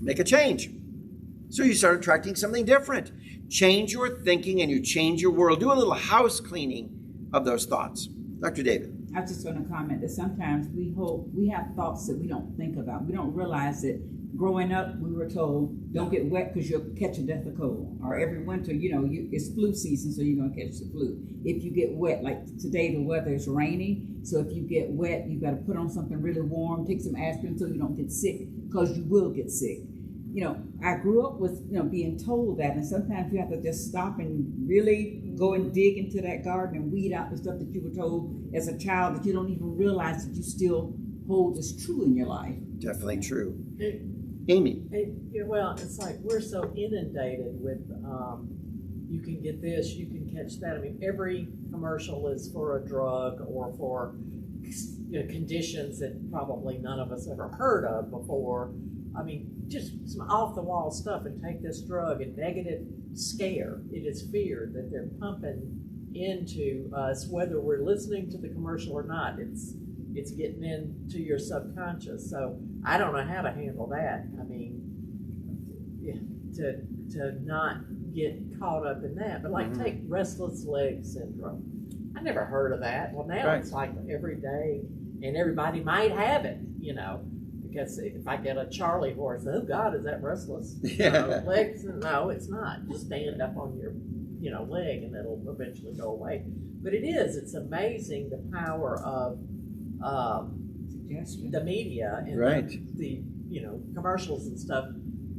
make a change. So you start attracting something different. Change your thinking and you change your world. Do a little house cleaning of those thoughts. Dr. David. I was just going to comment that sometimes we have thoughts that we don't think about. We don't realize that growing up, we were told, don't get wet because you'll catch a death of cold. Or every winter, it's flu season, so you're going to catch the flu. If you get wet, like today the weather is rainy, so if you get wet, you got to put on something really warm, take some aspirin so you don't get sick, because you will get sick. I grew up with, being told that, and sometimes you have to just stop and really go and dig into that garden and weed out the stuff that you were told as a child that you don't even realize that you still hold as true in your life. Definitely true. Amy. Well, it's like we're so inundated with, you can get this, you can catch that. I mean, every commercial is for a drug or for conditions that probably none of us ever heard of before. I mean, just some off-the-wall stuff, and take this drug, and negative scare. It is fear that they're pumping into us, whether we're listening to the commercial or not. It's getting into your subconscious. So I don't know how to handle that. I mean, yeah, to not get caught up in that. But like, take restless leg syndrome. I never heard of that. Well, now it's like every day, and everybody might have it, you know. Because if I get a Charlie horse, oh God, is that restless? Legs? No, it's not. Just stand up on your, leg, and it'll eventually go away. But it's amazing the power of the media and the commercials and stuff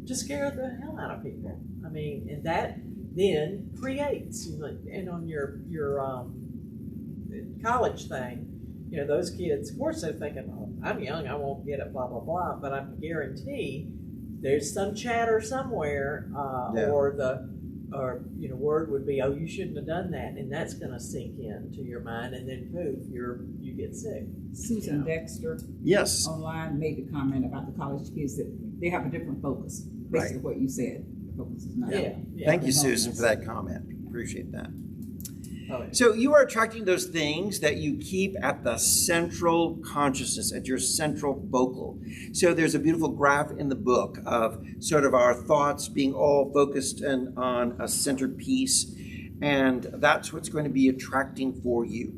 to scare the hell out of people. I mean, and that then creates, and on your college thing, those kids, of course, they're thinking, oh, I'm young, I won't get it, blah, blah, blah. But I guarantee there's some chatter somewhere, or word would be, oh, you shouldn't have done that. And that's going to sink into your mind. And then, poof, you get sick. Susan Dexter online made the comment about the college kids that they have a different focus, basically what you said. The focus is not. Thank you, Susan, for that comment. Appreciate that. So you are attracting those things that you keep at the central consciousness, at your central focal. So there's a beautiful graph in the book of sort of our thoughts being all focused on a centered piece, and that's what's going to be attracting for you.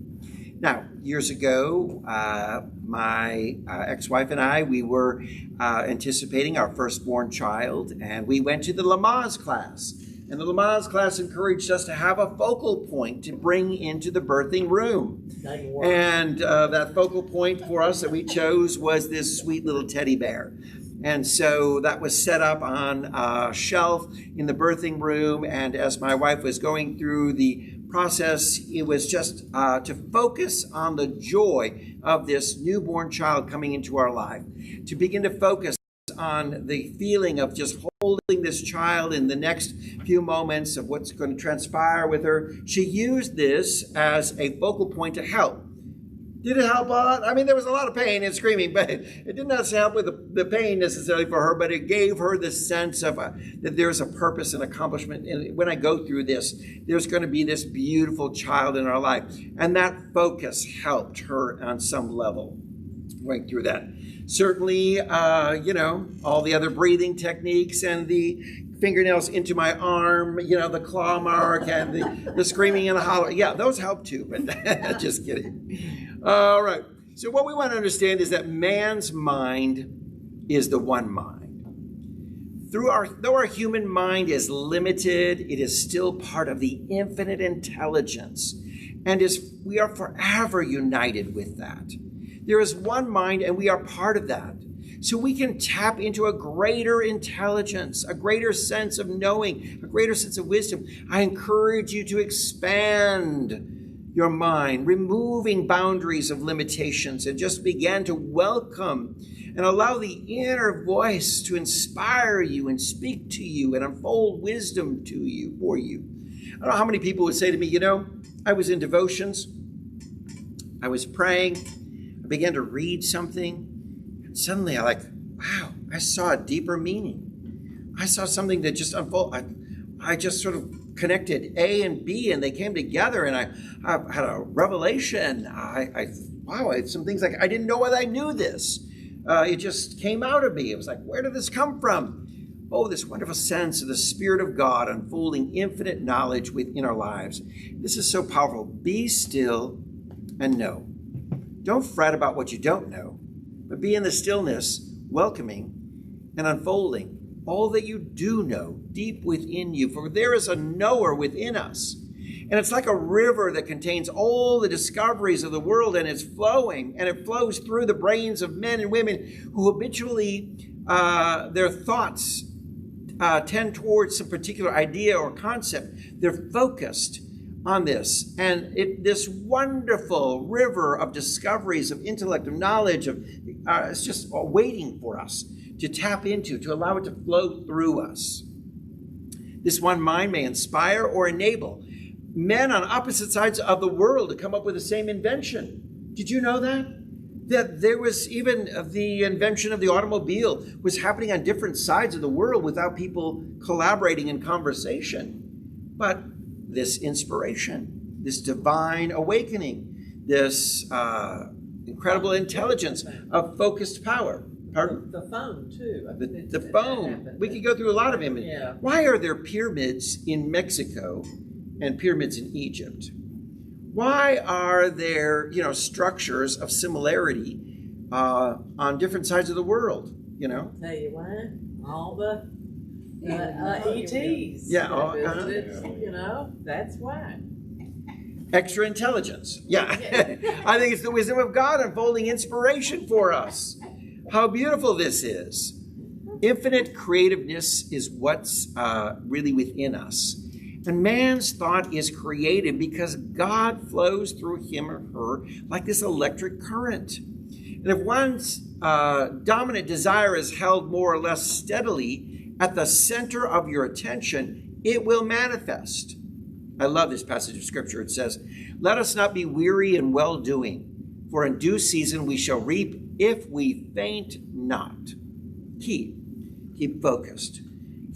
Now, years ago, my ex-wife and I, we were anticipating our firstborn child, and we went to the Lamaze class. And the Lamaze class encouraged us to have a focal point to bring into the birthing room. And that focal point for us that we chose was this sweet little teddy bear. And so that was set up on a shelf in the birthing room. And as my wife was going through the process, it was just to focus on the joy of this newborn child coming into our life, to begin to focus on the feeling of just holding this child in the next few moments of what's going to transpire with her. She used this as a focal point to help. Did it help a lot? I mean, there was a lot of pain and screaming, but it did not help with the pain necessarily for her, but it gave her the sense of that there's a purpose and accomplishment. And when I go through this, there's going to be this beautiful child in our life. And that focus helped her on some level going through that. Certainly, all the other breathing techniques and the fingernails into my arm, the claw mark and the screaming and the holler. Yeah, those help too, but just kidding. All right. So what we want to understand is that man's mind is the one mind. Though our human mind is limited, it is still part of the infinite intelligence, and we are forever united with that. There is one mind, and we are part of that. So we can tap into a greater intelligence, a greater sense of knowing, a greater sense of wisdom. I encourage you to expand your mind, removing boundaries of limitations, and just begin to welcome and allow the inner voice to inspire you and speak to you and unfold wisdom to you, for you. I don't know how many people would say to me, I was in devotions, I was praying, began to read something, and suddenly wow, I saw a deeper meaning. I saw something that just unfolded. I just sort of connected A and B, and they came together, and I had a revelation. Wow, some things I didn't know whether I knew this. It just came out of me. It was like, where did this come from? Oh, this wonderful sense of the Spirit of God unfolding infinite knowledge within our lives. This is so powerful. Be still and know. Don't fret about what you don't know, but be in the stillness, welcoming and unfolding all that you do know deep within you. For there is a knower within us. And it's like a river that contains all the discoveries of the world, and it's flowing, and it flows through the brains of men and women who habitually, their thoughts tend towards some particular idea or concept. They're focused on this, and this wonderful river of discoveries, of intellect, of knowledge, it's just waiting for us to tap into, to allow it to flow through us. This one mind may inspire or enable men on opposite sides of the world to come up with the same invention. Did you know that? that there was even the invention of the automobile was happening on different sides of the world without people collaborating in conversation. But this inspiration, this divine awakening, this incredible intelligence of focused power. Pardon? The phone, too. The phone. We could go through a lot of images. Yeah. Why are there pyramids in Mexico and pyramids in Egypt? Why are there, structures of similarity on different sides of the world? Tell you why. All the ETs. Yeah. That's why. Extra intelligence. Yeah. I think it's the wisdom of God unfolding inspiration for us. How beautiful this is. Infinite creativeness is what's really within us. And man's thought is created because God flows through him or her like this electric current. And if one's dominant desire is held more or less steadily at the center of your attention, it will manifest. I love this passage of scripture. It says, "Let us not be weary in well-doing, for in due season we shall reap if we faint not." Keep focused.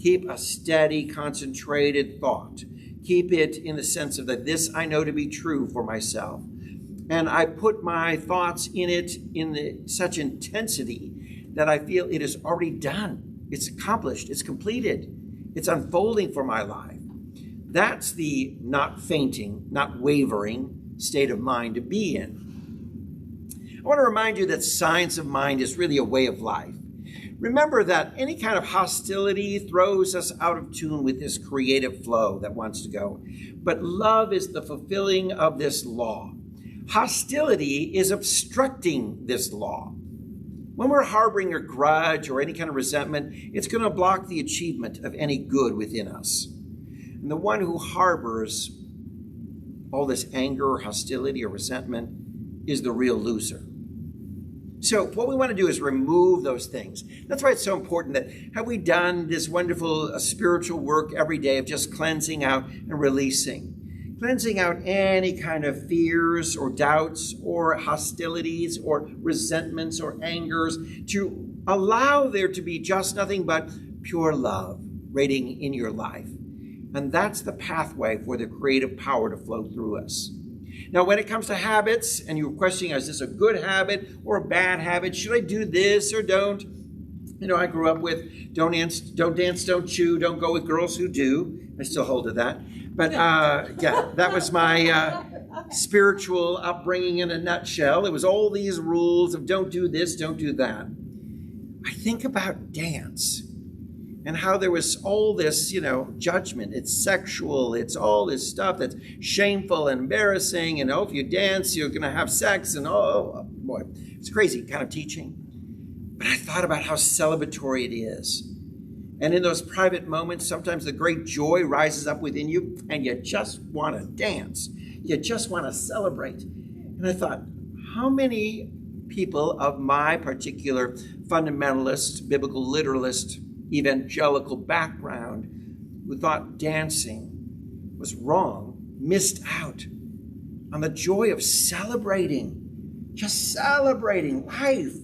Keep a steady, concentrated thought. Keep it in the sense of that this I know to be true for myself. And I put my thoughts in it in such intensity that I feel it is already done. It's accomplished. It's completed. It's unfolding for my life. That's the not fainting, not wavering state of mind to be in. I want to remind you that science of mind is really a way of life. Remember that any kind of hostility throws us out of tune with this creative flow that wants to go. But love is the fulfilling of this law. Hostility is obstructing this law. When we're harboring a grudge or any kind of resentment, it's going to block the achievement of any good within us. And the one who harbors all this anger or hostility or resentment is the real loser. So what we want to do is remove those things. That's why it's so important that have we done this wonderful spiritual work every day of just cleansing out and releasing. Cleansing out any kind of fears or doubts or hostilities or resentments or angers to allow there to be just nothing but pure love reigning in your life. And that's the pathway for the creative power to flow through us. Now, when it comes to habits, and you're questioning, is this a good habit or a bad habit? Should I do this or don't? I grew up with don't dance, don't chew, don't go with girls who do. I still hold to that. But that was my spiritual upbringing in a nutshell. It was all these rules of don't do this, don't do that. I think about dance and how there was all this, judgment. It's sexual. It's all this stuff that's shameful and embarrassing. And if you dance, you're going to have sex. And boy, it's crazy kind of teaching. But I thought about how celebratory it is. And in those private moments, sometimes the great joy rises up within you and you just want to dance. You just want to celebrate. And I thought, how many people of my particular fundamentalist, biblical literalist, evangelical background who thought dancing was wrong missed out on the joy of celebrating, just celebrating life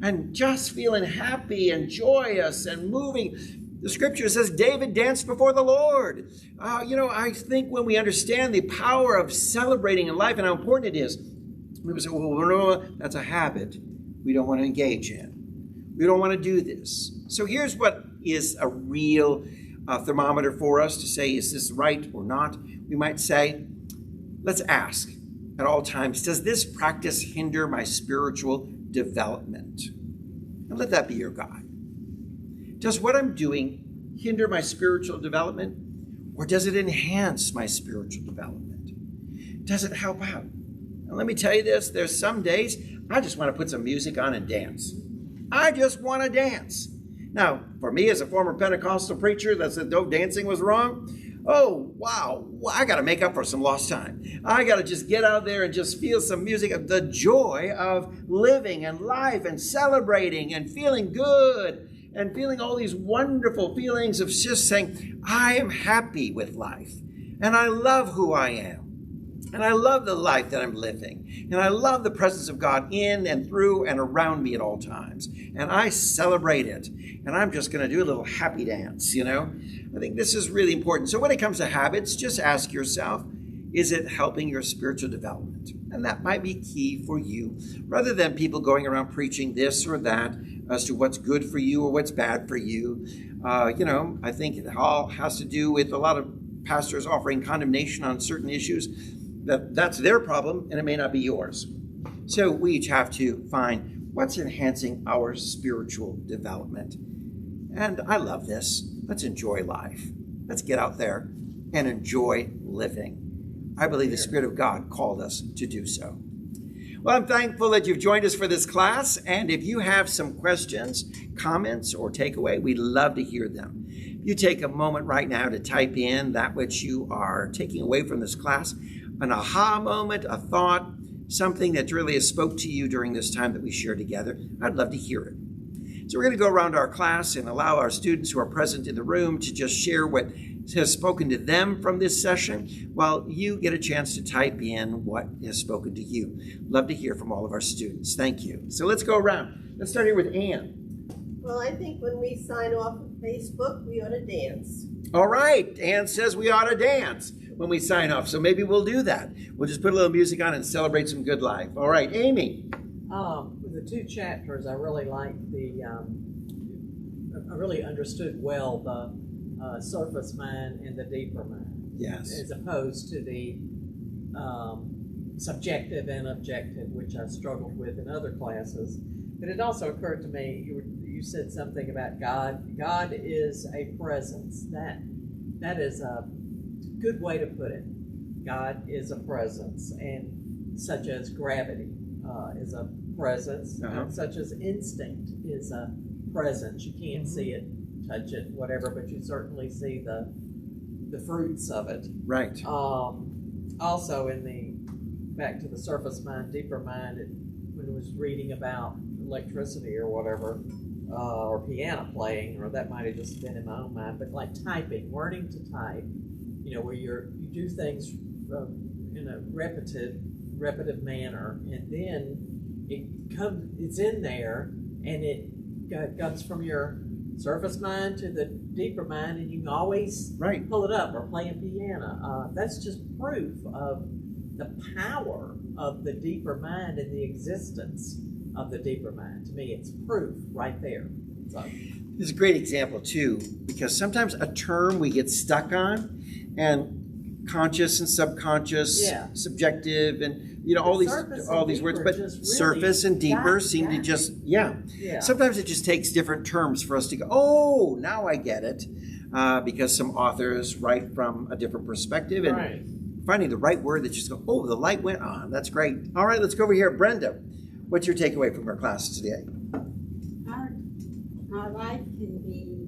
and just feeling happy and joyous and moving. The scripture says David danced before the Lord. I think when we understand the power of celebrating in life and how important it is, we say, well, no, that's a habit we don't want to engage in. We don't want to do this. So here's what is a real thermometer for us to say, is this right or not? We might say, let's ask at all times, does this practice hinder my spiritual development? And let that be your guide. Does what I'm doing hinder my spiritual development, or does it enhance my spiritual development? Does it help out? And let me tell you this, there's some days I just want to put some music on and dance. I just want to dance. Now, for me as a former Pentecostal preacher that said no dancing was wrong, oh, wow, I got to make up for some lost time. I got to just get out there and just feel some music of the joy of living and life and celebrating and feeling good and feeling all these wonderful feelings of just saying, I am happy with life and I love who I am. And I love the life that I'm living. And I love the presence of God in and through and around me at all times. And I celebrate it. And I'm just going to do a little happy dance, you know. I think this is really important. So when it comes to habits, just ask yourself, is it helping your spiritual development? And that might be key for you, rather than people going around preaching this or that as to what's good for you or what's bad for you. I think it all has to do with a lot of pastors offering condemnation on certain issues. That's their problem, and it may not be yours. So we each have to find what's enhancing our spiritual development. And I love this. Let's enjoy life. Let's get out there and enjoy living. I believe the Spirit of God called us to do so. Well, I'm thankful that you've joined us for this class. And if you have some questions, comments, or takeaway, we'd love to hear them. You take a moment right now to type in that which you are taking away from this class, an aha moment, a thought, something that really has spoke to you during this time that we share together. I'd love to hear it. So we're going to go around our class and allow our students who are present in the room to just share what has spoken to them from this session, while you get a chance to type in what has spoken to you. Love to hear from all of our students. Thank you. So let's go around. Let's start here with Ann. Well, I think when we sign off of Facebook, we ought to dance. All right. Ann says we ought to dance when we sign off. So maybe we'll do that. We'll just put a little music on and celebrate some good life. All right. Amy. With the 2 chapters, I really liked I really understood well the surface mind and the deeper mind. Yes. As opposed to the subjective and objective, which I struggled with in other classes. But it also occurred to me, you said something about God. God is a presence. That is a good way to put it. God is a presence, and such as gravity is a presence, and such as instinct is a presence. You can't see it, touch it, whatever, but you certainly see the fruits of it. Right. Also, back to the surface mind, deeper mind, when it was reading about electricity or whatever, or piano playing, or that might have just been in my own mind, but like typing, learning to type, where you do things in a repetitive manner, and then it's in there, and it comes from your surface mind to the deeper mind, and you can always pull it up or play a piano. That's just proof of the power of the deeper mind and the existence of the deeper mind. To me, it's proof right there. So. This is a great example too, because sometimes a term we get stuck on, and conscious and subconscious, subjective, and all these words, but surface and deeper seem to just Sometimes it just takes different terms for us to go, oh, now I get it, because some authors write from a different perspective, and finding the right word that just go, oh, the light went on. That's great. All right, let's go over here, Brenda. What's your takeaway from our class today? Our life can be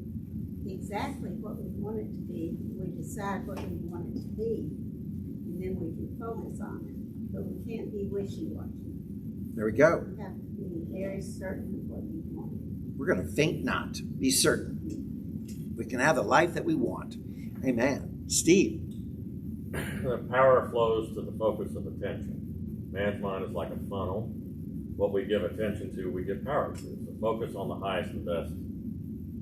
exactly what we want it to be. We decide what we want it to be, and then we can focus on it. But we can't be wishy-washy. There we go. We have to be very certain of what we want. We're going to faint not. Be certain. We can have the life that we want. Amen. Steve. The power flows to the focus of attention. Man's mind is like a funnel. What we give attention to, we give power to. So focus on the highest and best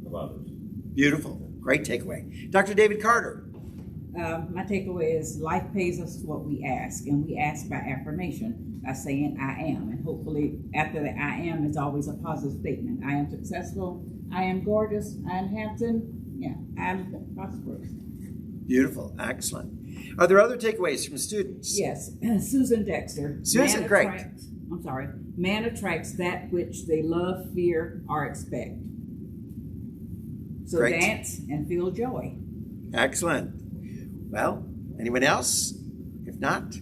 of others. Beautiful. Great takeaway. Dr. David Carter. My takeaway is life pays us what we ask, and we ask by affirmation, by saying I am. And hopefully after the I am is always a positive statement. I am successful. I am gorgeous. I am handsome. Yeah, I am prosperous. Beautiful. Excellent. Are there other takeaways from students? Yes. Susan Dexter. Susan, great. Man attracts that which they love, fear, or expect. So great. Dance and feel joy. Excellent. Well, anyone else? If not,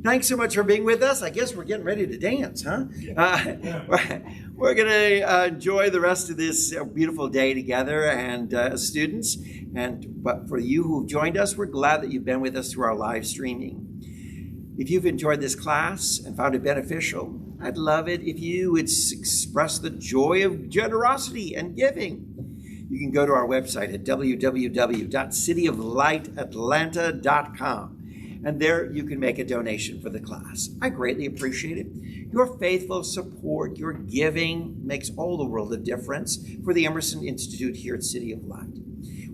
thanks so much for being with us. I guess we're getting ready to dance, huh? We're going to enjoy the rest of this beautiful day together and as students. But for you who've joined us, we're glad that you've been with us through our live streaming. If you've enjoyed this class and found it beneficial, I'd love it if you would express the joy of generosity and giving. You can go to our website at www.cityoflightatlanta.com and there you can make a donation for the class. I greatly appreciate it. Your faithful support, your giving makes all the world of difference for the Emerson Institute here at City of Light.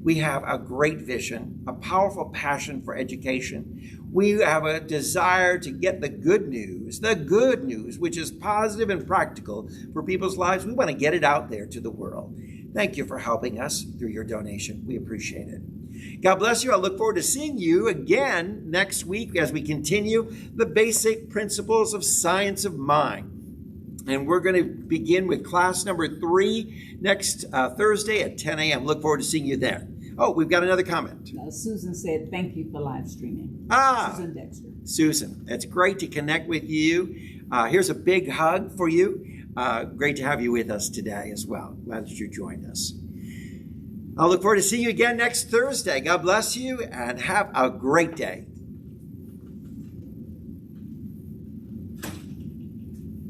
We have a great vision, a powerful passion for education. We have a desire to get the good news, which is positive and practical for people's lives. We want to get it out there to the world. Thank you for helping us through your donation. We appreciate it. God bless you. I look forward to seeing you again next week as we continue the basic principles of science of mind. And we're going to begin with class number 3 next Thursday at 10 a.m. Look forward to seeing you there. Oh, we've got another comment. Susan said, thank you for live streaming. Susan Dexter. Susan, it's great to connect with you. Here's a big hug for you. Great to have you with us today as well. Glad that you joined us. I'll look forward to seeing you again next Thursday. God bless you and have a great day.